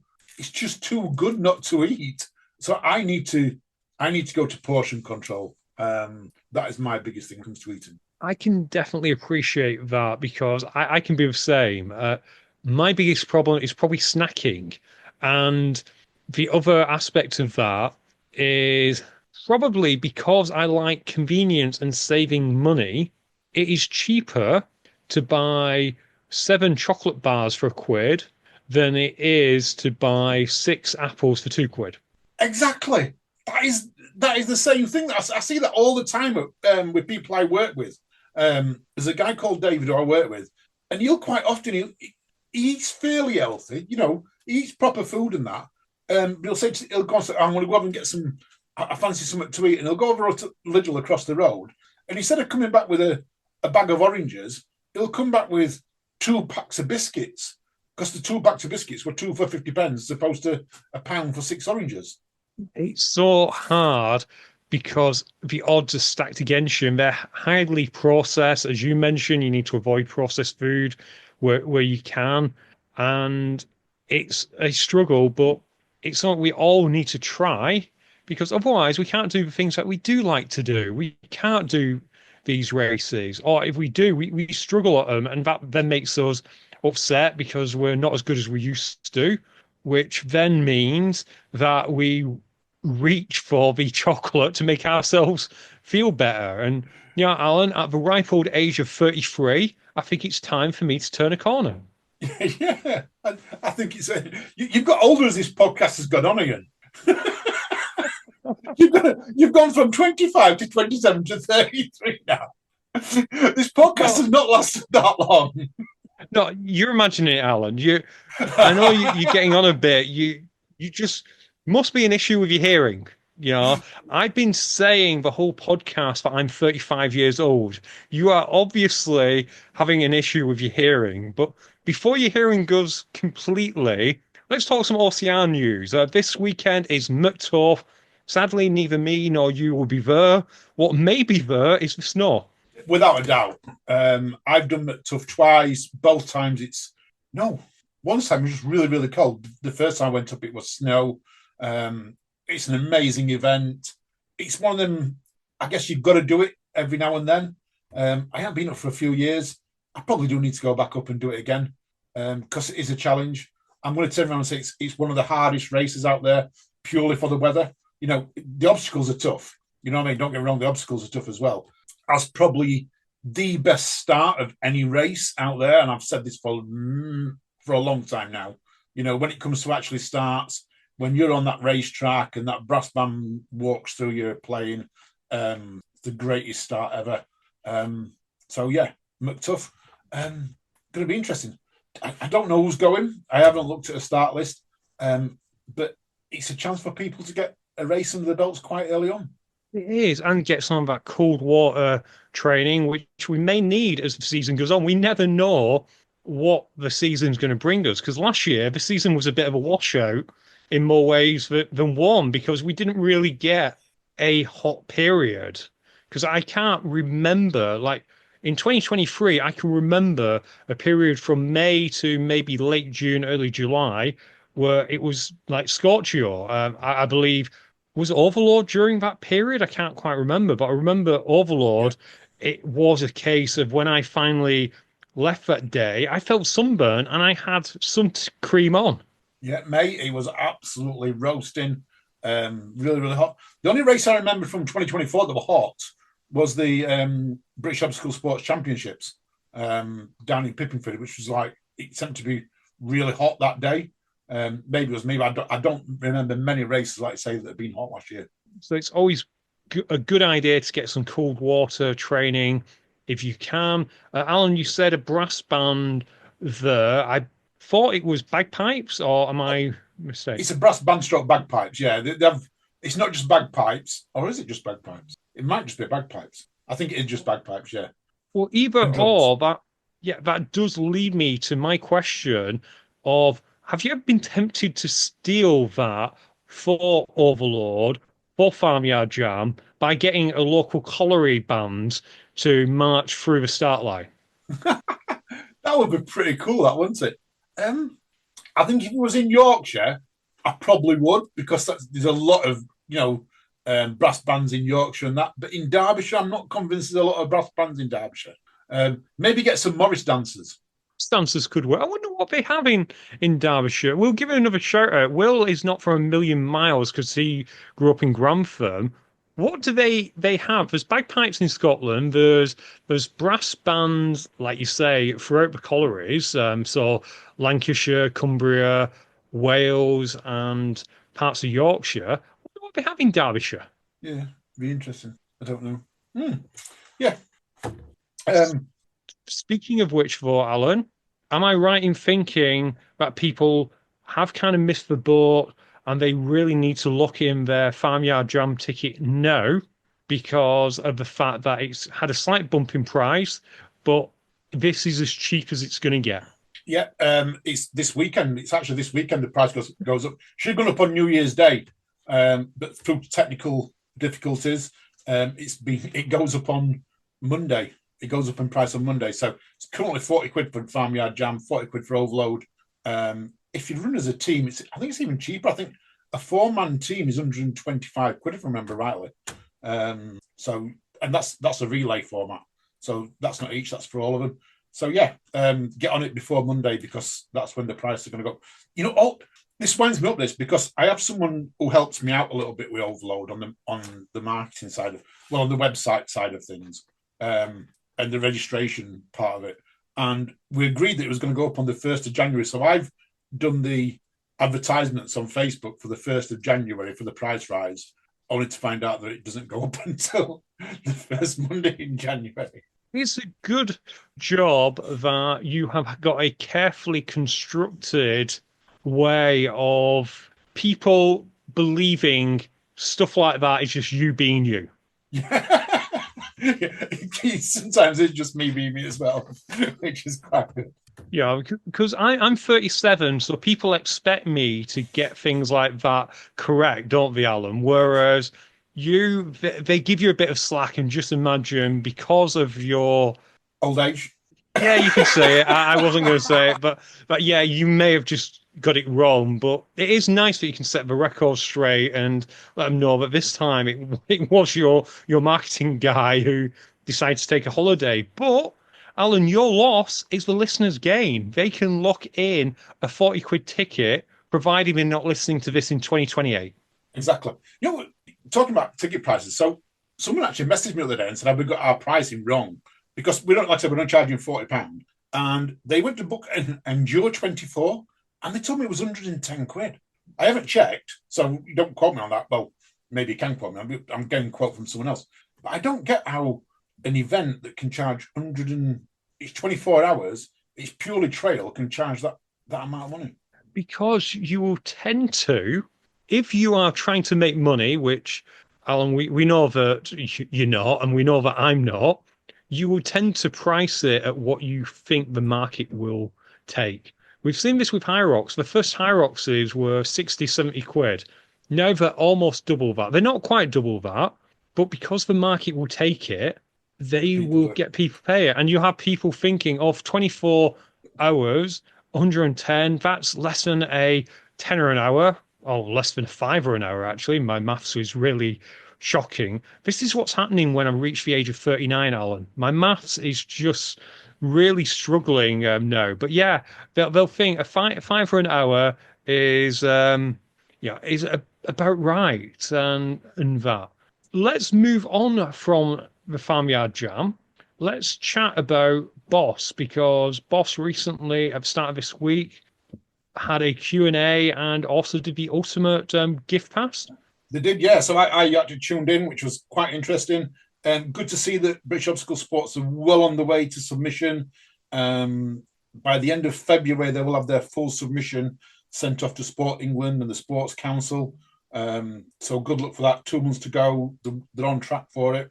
good not to eat. So I need to go to portion control. That is my biggest thing when it comes to eating. I can definitely appreciate that because I can be the same. My biggest problem is probably snacking. And the other aspect of that is probably because I like convenience and saving money, it is cheaper to buy 7 chocolate bars for £1 than it is to buy 6 apples for £2. Exactly. That is the same thing. I see that all the time with people I work with. There's a guy called David who I work with, and he'll quite often he eats fairly healthy. He eats proper food and that. But he'll go and say, "I'm going to go over and get some. I fancy something to eat," and he'll go over to Lidl across the road, and instead of coming back with a bag of oranges, he'll come back with 2 packs of biscuits because the 2 packs of biscuits were 2 for 50p as opposed to £1 for 6 oranges. It's so hard because the odds are stacked against you and they're highly processed. As you mentioned, you need to avoid processed food where you can. And it's a struggle, but it's something we all need to try because otherwise we can't do the things that we do like to do. We can't do these races, or if we do, we struggle at them, and that then makes us upset because we're not as good as we used to, which then means that we reach for the chocolate to make ourselves feel better. And Alan, at the ripe old age of 33, I think it's time for me to turn a corner. Yeah, I think it's you've got older as this podcast has gone on, Ian. You've gone from 25 to 27 to 33 now. This podcast has not lasted that long. No, you're imagining it, Alan. I know you're getting on a bit. You just must be an issue with your hearing. I've been saying the whole podcast that I'm 35 years old. You are obviously having an issue with your hearing. But before your hearing goes completely, let's talk some OCR news. This weekend is Mucktough. Sadly, neither me nor you will be there. What may be there is the snow. Without a doubt. I've done Mucktough twice. Both times one time it was just really, really cold. The first time I went up, it was snow. It's an amazing event. It's one of them, I guess you've got to do it every now and then. I haven't been up for a few years. I probably do need to go back up and do it again because it is a challenge. I'm going to turn around and say it's one of the hardest races out there purely for the weather. The obstacles are tough. You know what I mean? Don't get me wrong, the obstacles are tough as well. That's probably the best start of any race out there. And I've said this for a long time now. When it comes to actually starts, when you're on that racetrack and that brass band walks through your playing, the greatest start ever. So yeah, Mucktough, going to be interesting. I don't know who's going. I haven't looked at a start list, but it's a chance for people to get a race under the belts quite early on. It is, and get some of that cold water training, which we may need as the season goes on. We never know what the season's going to bring us, because last year the season was a bit of a washout in more ways than one, because we didn't really get a hot period. Because I can't remember, like in 2023, I can remember a period from May to maybe late June, early July, where it was like Scorchio. I believe, was it Overlord during that period? I can't quite remember, but I remember Overlord. Yeah. It was a case of when I finally left that day, I felt sunburn and I had some cream on. Yeah, mate, it was absolutely roasting. Really, really hot. The only race I remember from 2024 that were hot was the British Obstacle Sports Championships down in Pippingford, which was like, it seemed to be really hot that day. Maybe it was me, but I don't remember many races, like I say, that have been hot last year. So it's always a good idea to get some cold water training if you can. Alan, you said a brass band there. I thought it was bagpipes, or am I mistaken? It's a brass band stroke bagpipes. Yeah, they have. It's not just bagpipes, or is it just bagpipes? It might just be bagpipes. I think it is just bagpipes. Yeah. Well, either And drums. or, that does lead me to my question of have you ever been tempted to steal that for Overlord, for Farmyard Jam, by getting a local colliery band to march through the start line? That would be pretty cool, that wouldn't it? I think if it was in Yorkshire, I probably would, because there's a lot of brass bands in Yorkshire and that. But in Derbyshire, I'm not convinced there's a lot of brass bands in Derbyshire. Maybe get some Morris dancers. Dancers could work. I wonder what they have in Derbyshire. We'll give it another shout out. Will is not from a million miles because he grew up in Grantham. What do they have? There's bagpipes in Scotland. There's brass bands, like you say, throughout the collieries. So Lancashire, Cumbria, Wales, and parts of Yorkshire. I wonder what they have in Derbyshire. Yeah, be interesting. I don't know. Yeah. Speaking of which, though, Alan, am I right in thinking that people have kind of missed the boat and they really need to lock in their Farmyard Jam ticket now because of the fact that it's had a slight bump in price, but this is as cheap as it's going to get? Yeah, it's this weekend. It's actually this weekend the price goes up. Should have gone up on New Year's Day, but through technical difficulties, it goes up on Monday. It goes up in price on Monday. So it's currently 40 quid for Farmyard Jam, 40 quid for Overload. If you run as a team, I think it's even cheaper. I think a 4-man team is 125 quid, if I remember rightly. And that's a relay format. So that's not each, that's for all of them. So yeah, get on it before Monday because that's when the price is going to go. This winds me up because I have someone who helps me out a little bit with Overload on the marketing side on the website side of things. And the registration part of it. And we agreed that it was going to go up on the 1st of January. So I've done the advertisements on Facebook for the 1st of January for the price rise, only to find out that it doesn't go up until the first Monday in January. It's a good job that you have got a carefully constructed way of people believing stuff like that is just you being you. Yeah. Sometimes it's just me being me as well, which is quite good. Yeah, because I'm 37, so people expect me to get things like that correct, don't they, Alan? Whereas they give you a bit of slack, and just imagine because of your old age. Yeah, you can say it. I wasn't going to say it, but yeah, you may have just got it wrong. But it is nice that you can set the record straight and let them know that this time it was your marketing guy who decided to take a holiday. But Alan, your loss is the listener's gain. They can lock in a 40 quid ticket, providing they're not listening to this in 2028. Exactly. Talking about ticket prices. So someone actually messaged me the other day and said, "Have we got our pricing wrong?" Because we don't, like I said, we're not charging £40. And they went to book an Endure 24 and they told me it was 110 quid. I haven't checked, so you don't quote me on that. Well, maybe you can quote me. I'm getting a quote from someone else. But I don't get how an event that can charge it's 24 hours, it's purely trail, can charge that amount of money. Because you will tend to, if you are trying to make money, which, Alan, we know that you're not, and we know that I'm not, you will tend to price it at what you think the market will take. We've seen this with Hyrox. The first Hyroxes were 60, 70 quid. Now they're almost double that. They're not quite double that, but because the market will take it, they will get people pay it. And you have people thinking of 24 hours, 110, that's less than a tenner an hour, or less than a fiver an hour, actually. My maths is really shocking. This is what's happening when I reach the age of 39, Alan. My maths is just really struggling now. But yeah, they'll think a fiver an hour is about right, and that. Let's move on from the Farmyard Jam. Let's chat about Boss, because Boss recently, at the start of this week, had a Q&A and also did the ultimate gift pass. They did, yeah. So I actually tuned in, which was quite interesting. Good to see that British Obstacle Sports are well on the way to submission. By the end of February, they will have their full submission sent off to Sport England and the Sports Council. So good luck for that. 2 months to go. They're on track for it.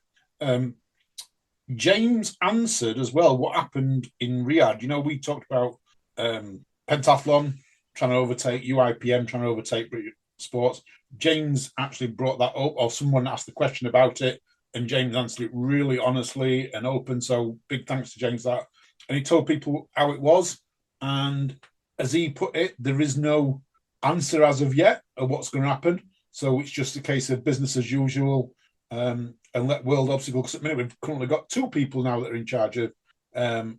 James answered as well what happened in Riyadh. You know, we talked about pentathlon trying to overtake UIPM, trying to overtake British Sports. James actually brought that up, or someone asked the question about it, and James answered it really honestly and open. So big thanks to James for that. And he told people how it was. And as he put it, there is no answer as of yet of what's going to happen. So it's just a case of business as usual, and let World Obstacle, because at the minute we've currently got 2 people now that are in charge of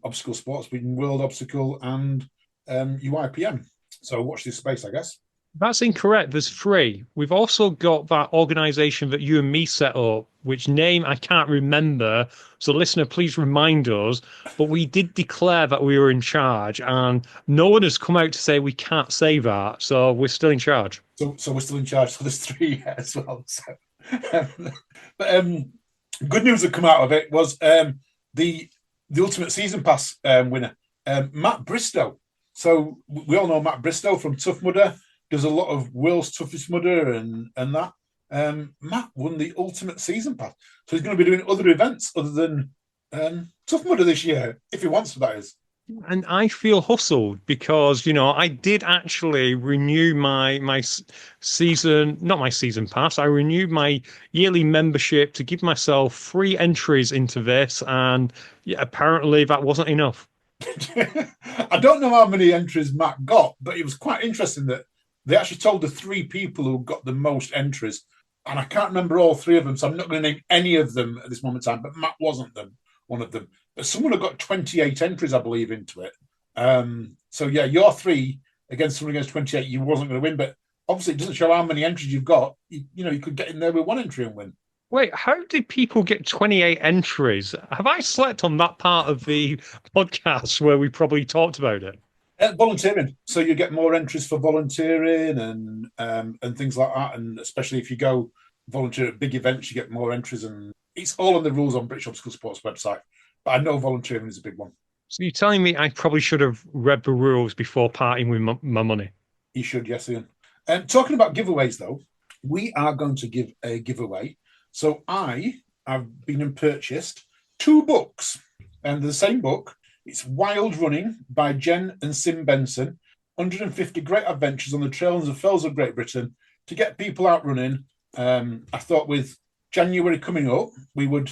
obstacle sports, between World Obstacle and UIPM. So watch this space, I guess. That's incorrect. There's 3. We've also got that organization that you and me set up, which name I can't remember. So, listener, please remind us. But we did declare that we were in charge, and no one has come out to say we can't say that. So we're still in charge. So we're still in charge. So there's 3 as well. So, but good news that come out of it was the Ultimate Season Pass winner, Matt Bristow. So we all know Matt Bristow from Tough Mudder. Does a lot of World's Toughest Mudder and that. Matt won the Ultimate Season Pass. So he's going to be doing other events other than Tough Mudder this year, if he wants to, that is. And I feel hustled because, I did actually renew my season, not my season pass. I renewed my yearly membership to give myself 3 entries into this. And yeah, apparently that wasn't enough. I don't know how many entries Matt got, but it was quite interesting that they actually told the 3 people who got the most entries, and I can't remember all 3 of them, so I'm not going to name any of them at this moment in time, but Matt wasn't one of them. But someone had got 28 entries, I believe, into it. So, yeah, your 3 against someone against 28, you wasn't going to win, but obviously it doesn't show how many entries you've got. You could get in there with 1 entry and win. Wait, how did people get 28 entries? Have I slept on that part of the podcast where we probably talked about it? Volunteering, so you get more entries for volunteering and things like that, and especially if you go volunteer at big events, you get more entries, and it's all in the rules on British Obstacle Sports website. But I know volunteering is a big one. So you're telling me I probably should have read the rules before parting with my money? You should, yes, Ian. Talking about giveaways, though, we are going to give a giveaway. So I have been and purchased 2 books, and the same book. It's Wild Running by Jen and Sim Benson, 150 Great Adventures on the Trails and Fells of Great Britain to get people out running. I thought with January coming up, we would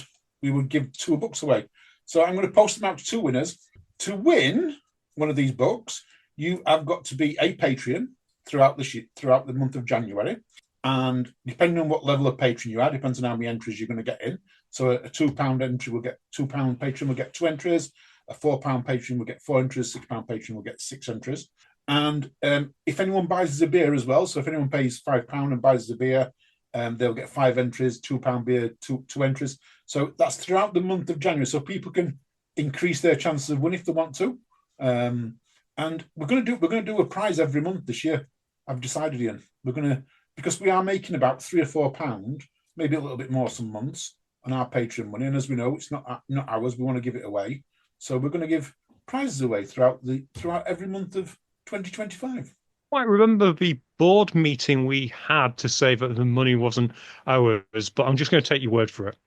give 2 books away. So I'm going to post them out to 2 winners. To win one of these books, you have got to be a Patreon throughout the month of January. And depending on what level of patron you are, depends on how many entries you're going to get in. So a £2 entry will get £2 patron will get 2 entries. A £4 patron will get 4 entries, £6 patron will get 6 entries. And if anyone buys us a beer as well, so if anyone pays £5 and buys us a beer, they'll get 5 entries, £2 beer, 2 entries. So that's throughout the month of January. So people can increase their chances of winning if they want to. And we're going to do a prize every month this year. I've decided, Ian. Because we are making about £3 or £4, maybe a little bit more some months on our Patreon money. And as we know, it's not ours. We want to give it away. So we're going to give prizes away throughout every month of 2025. I remember the board meeting we had to say that the money wasn't ours, but I'm just going to take your word for it.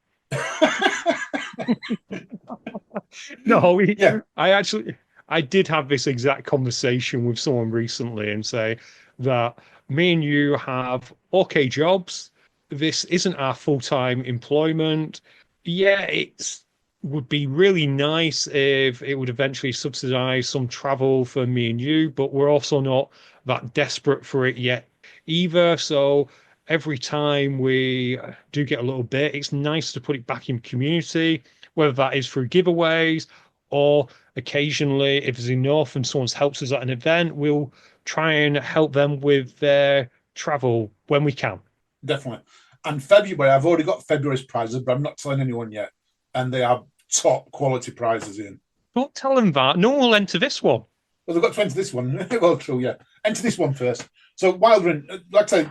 No, yeah. I did have this exact conversation with someone recently and say that me and you have okay jobs. This isn't our full-time employment. Yeah, it would be really nice if it would eventually subsidize some travel for me and you, but we're also not that desperate for it yet either. So every time we do get a little bit, it's nice to put it back in community, whether that is through giveaways or occasionally if there's enough and someone helps us at an event, we'll try and help them with their travel when we can. definitely. And February, I've already got February's prizes, but I'm not telling anyone yet. And they are top quality prizes in. Don't tell them that. No one will enter this one. Well, they've got to enter this one. Well, true, yeah. Enter this one first. So Wildering, like I say,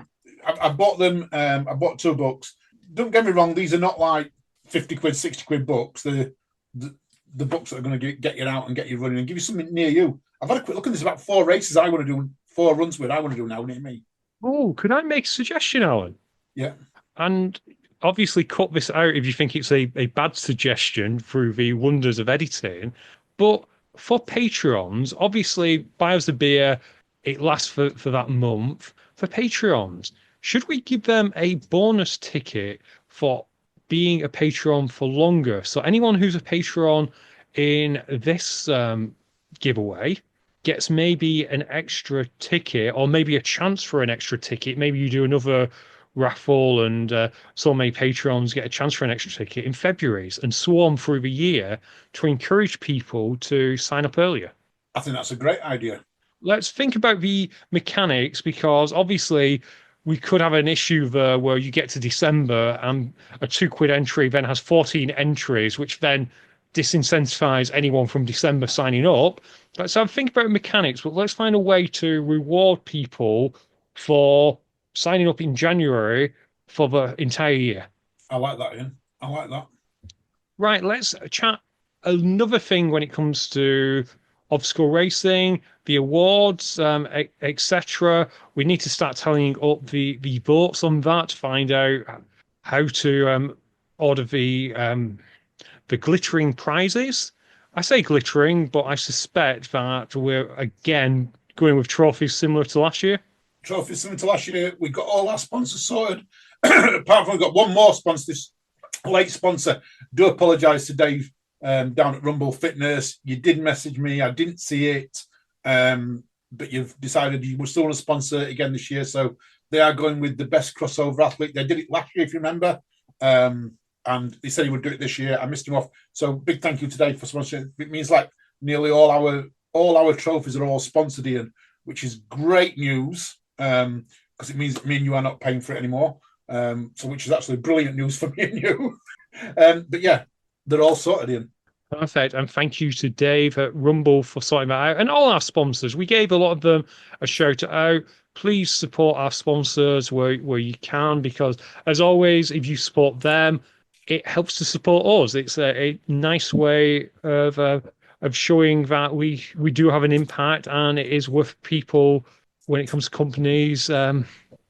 I bought them. I bought 2 books. Don't get me wrong; these are not like 50 quid, 60 quid books. The books that are going to get you out and get you running and give you something near you. I've had a quick look at this. About 4 races I want to do, 4 runs with I want to do now near me. Oh, could I make a suggestion, Alan? Yeah. And obviously cut this out if you think it's a bad suggestion through the wonders of editing. But for Patreons, obviously, buy us the beer, it lasts for that month. For Patreons, should we give them a bonus ticket for being a Patreon for longer? So anyone who's a Patreon in this giveaway gets maybe an extra ticket or maybe a chance for an extra ticket. Maybe you do another raffle and so many Patreons get a chance for an extra ticket in February's and so on through the year to encourage people to sign up earlier. I think that's a great idea. Let's think about the mechanics because obviously we could have an issue there where you get to December and a £2 entry then has 14 entries, which then disincentivize anyone from December signing up. So think about mechanics, but let's find a way to reward people for signing up in January for the entire year. I like that, Ian. I like that. Right, let's chat another thing when it comes to obstacle racing, the awards, etc. We need to start tallying up the votes on that to find out how to order the glittering prizes. I say glittering, but I suspect that we're again going with trophies similar to last year. Trophies similar to last year. We got all our sponsors sorted. Apart from we've got one more sponsor, this late sponsor. Do apologise to Dave down at Rumble Fitness. You did message me. I didn't see it. But you've decided you were still want to sponsor it again this year. So they are going with the best crossover athlete. They did it last year, if you remember. And he said he would do it this year. I missed him off. So big thank you today for sponsoring. It means like nearly all our trophies are all sponsored, Ian, which is great news because it means me and you are not paying for it anymore. So which is actually brilliant news for me and you. But yeah, they're all sorted, Ian. Perfect. And thank you to Dave at Rumble for sorting that out. And all our sponsors. We gave a lot of them a shout out. Please support our sponsors where you can, because as always, if you support them, it helps to support us. It's a nice way of showing that we do have an impact, and it is worth people when it comes to companies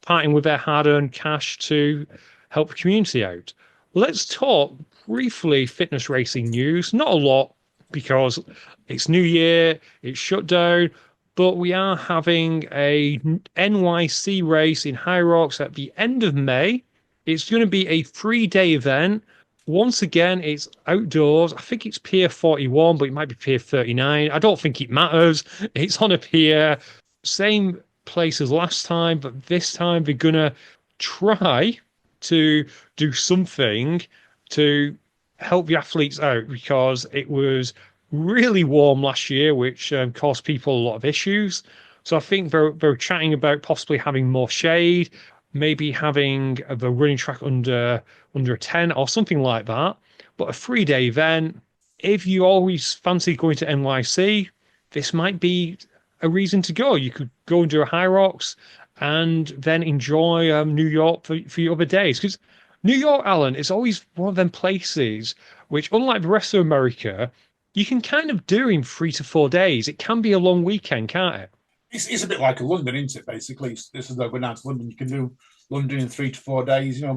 parting with their hard-earned cash to help the community out. Let's talk briefly fitness racing news. Not a lot because it's New Year, it's shut down, but we are having a NYC race in High Rocks at the end of May. It's going to be a 3-day event. Once again, it's outdoors. I think it's Pier 41, but it might be Pier 39. I don't think it matters. It's on a pier. Same place as last time, but this time they're going to try to do something to help the athletes out because it was really warm last year, which caused people a lot of issues. So I think they're chatting about possibly having more shade, maybe having the running track under a tent or something like that. But a 3-day event, if you always fancy going to NYC, this might be a reason to go. You could go and do a High Rocks and then enjoy New York for your other days. Because New York, Alan, is always one of them places which, unlike the rest of America, you can kind of do in 3 to 4 days. It can be a long weekend, can't it? It's a bit like a London, isn't it, basically? This is like going down to London. You can do London in 3 to 4 days. You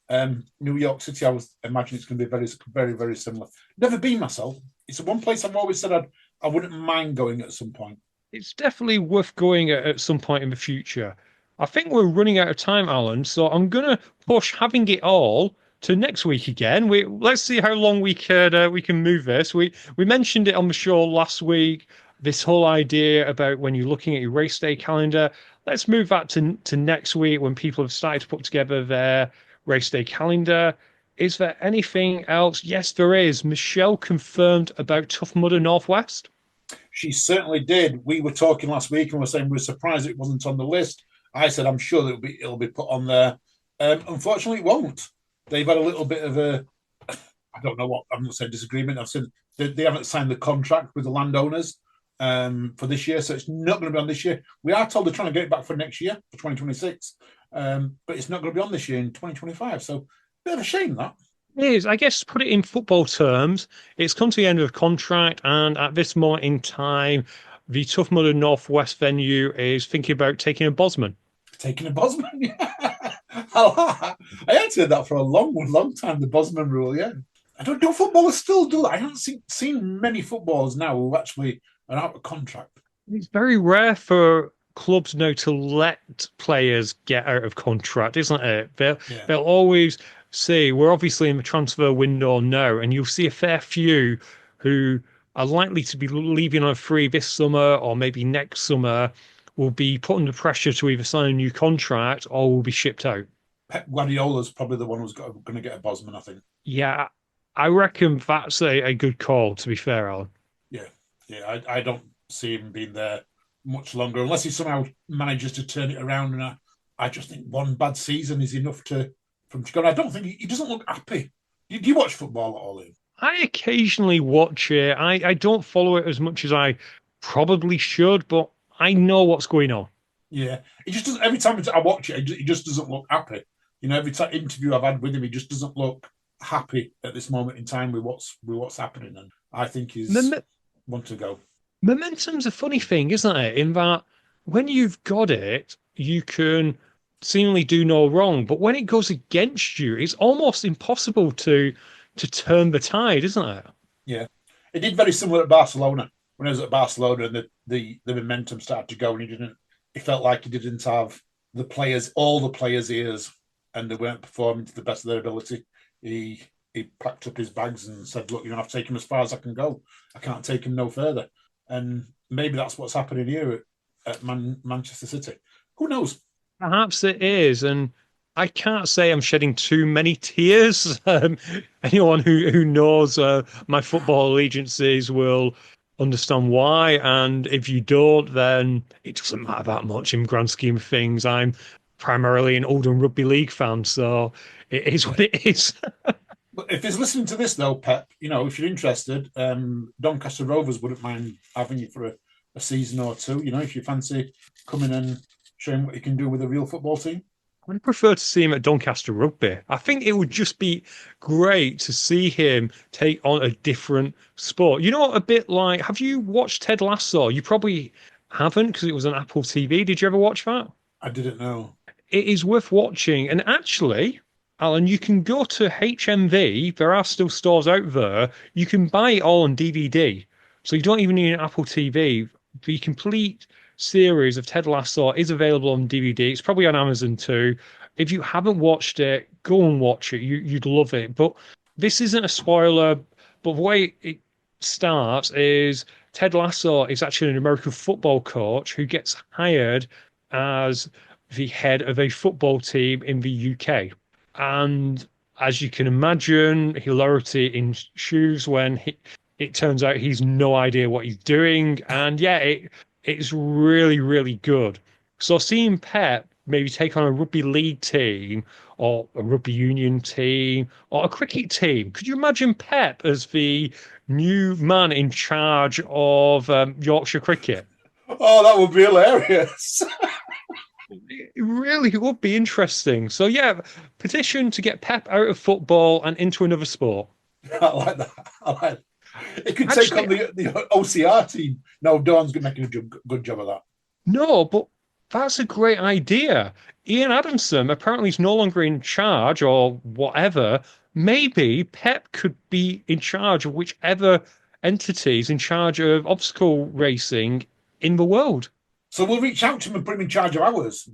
know, New York City, I was imagine it's going to be very, very, very similar. Never been myself. It's one place I've always said I wouldn't mind going at some point. It's definitely worth going at some point in the future. I think we're running out of time, Alan, so I'm going to push having it all to next week again. Let's see how long we can move this. We mentioned it on the show last week, this whole idea about when you're looking at your race day calendar. Let's move that to next week when people have started to put together their race day calendar. Is there anything else? Yes, there is. Michelle confirmed about Tough Mudder Northwest. She certainly did. We were talking last week and we were saying we were surprised it wasn't on the list. I said I'm sure that it'll be put on there. Unfortunately, it won't. They've had a little bit of a, I don't know what, I'm not saying disagreement. I've said they haven't signed the contract with the landowners for this year, so it's not going to be on this year. We are told they're trying to get it back for next year, for 2026, but it's not going to be on this year in 2025. So, bit of a shame that. It is. I guess to put it in football terms, it's come to the end of the contract, and at this moment in time, the Tough Mudder Northwest venue is thinking about taking a Bosman. Taking a Bosman, yeah. I had heard that for a long time, the Bosman rule, yeah. I don't know, footballers still do that. I haven't seen many footballers now who actually are out of contract. It's very rare for clubs now to let players get out of contract, isn't it? They'll always say, we're obviously in the transfer window now, and you'll see a fair few who are likely to be leaving on a free this summer or maybe next summer will be put under pressure to either sign a new contract or will be shipped out. Pep Guardiola's probably the one who's going to get a Bosman, I think. Yeah, I reckon that's a good call, to be fair, Alan. Yeah, I don't see him being there much longer unless he somehow manages to turn it around. And I just think one bad season is enough for him to go. I don't think he doesn't look happy. Do you watch football at all, Ian? I occasionally watch it. I don't follow it as much as I probably should, but I know what's going on. Yeah, he just doesn't. Every time I watch it, he just doesn't look happy. You know, every interview I've had with him, he just doesn't look happy at this moment in time with what's happening. And I think he's want to go. Momentum's a funny thing, isn't it? In that when you've got it, you can seemingly do no wrong, but when it goes against you, it's almost impossible to turn the tide, isn't it? Yeah, it did very similar at Barcelona. When I was at Barcelona and the momentum started to go, and he felt like he didn't have all the players' ears, and they weren't performing to the best of their ability. He packed up his bags and said, "Look, I've taken him as far as I can go. I can't take him no further." And maybe that's what's happening here at Manchester City. Who knows? Perhaps it is, and I can't say I'm shedding too many tears. Anyone who knows my football allegiances will understand why, and if you don't, then it doesn't matter that much in the grand scheme of things. I'm primarily an Oldham Rugby League fan, so it is what it is. But if he's listening to this, though, Pep, if you're interested, Doncaster Rovers wouldn't mind having you for a season or two. If you fancy coming and showing what you can do with a real football team. I would prefer to see him at Doncaster Rugby. I think it would just be great to see him take on a different sport. A bit like, have you watched Ted Lasso? You probably haven't because it was on Apple TV. Did you ever watch that? I didn't know. It is worth watching. And actually, Alan, you can go to HMV. There are still stores out there. You can buy it all on DVD. So you don't even need an Apple TV. The complete series of Ted Lasso is available on DVD. It's probably on Amazon too. If you haven't watched it, go and watch it. You'd love it. But this isn't a spoiler. But the way it starts is Ted Lasso is actually an American football coach who gets hired as the head of a football team in the UK. And as you can imagine, hilarity ensues when it turns out he's no idea what he's doing. And yeah, it's really, really good. So seeing Pep maybe take on a rugby league team or a rugby union team or a cricket team. Could you imagine Pep as the new man in charge of Yorkshire cricket? Oh, that would be hilarious. It really would be interesting. So yeah, petition to get Pep out of football and into another sport. I like that. It could take on the OCR team. No, Dawn's making a good job of that. No, but that's a great idea. Ian Adamson apparently is no longer in charge or whatever. Maybe Pep could be in charge of whichever entity is in charge of obstacle racing in the world. So we'll reach out to him and put him in charge of ours.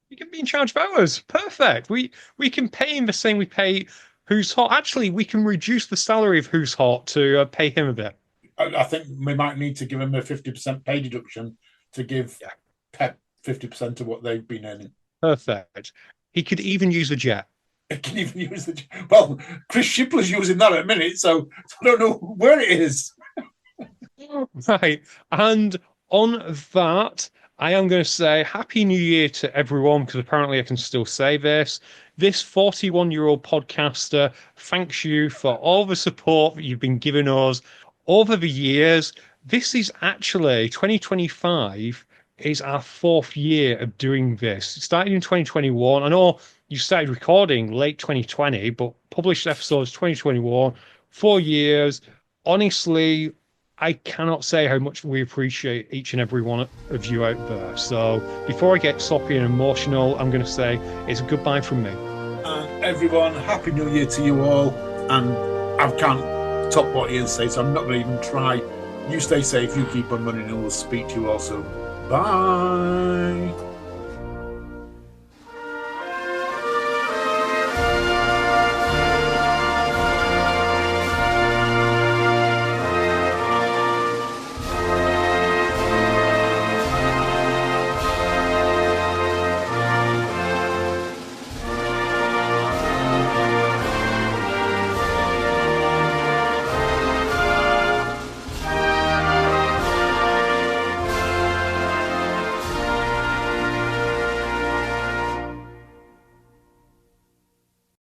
He can be in charge of ours. Perfect. We can pay him the same we pay Who's Hot. Actually, we can reduce the salary of Who's Hot to pay him a bit. I think we might need to give him a 50% pay deduction to give Pep 50% of what they've been earning. Perfect. He could even use the jet. He can even use the jet. Well, Chris Shippler's using that at a minute, so I don't know where it is. Right. And on that, I am going to say Happy New Year to everyone, because apparently I can still say this. This 41-year-old podcaster thanks you for all the support that you've been giving us over the years. This is actually 2025 is our 4th year of doing this. It started in 2021. I know you started recording late 2020, but published episodes 2021, 4 years. Honestly, I cannot say how much we appreciate each and every one of you out there. So before I get soppy and emotional, I'm going to say it's a goodbye from me. And everyone, Happy New Year to you all. And I can't top what Ian says, so I'm not going to even try. You stay safe, you keep on running, and we'll speak to you all soon. Bye.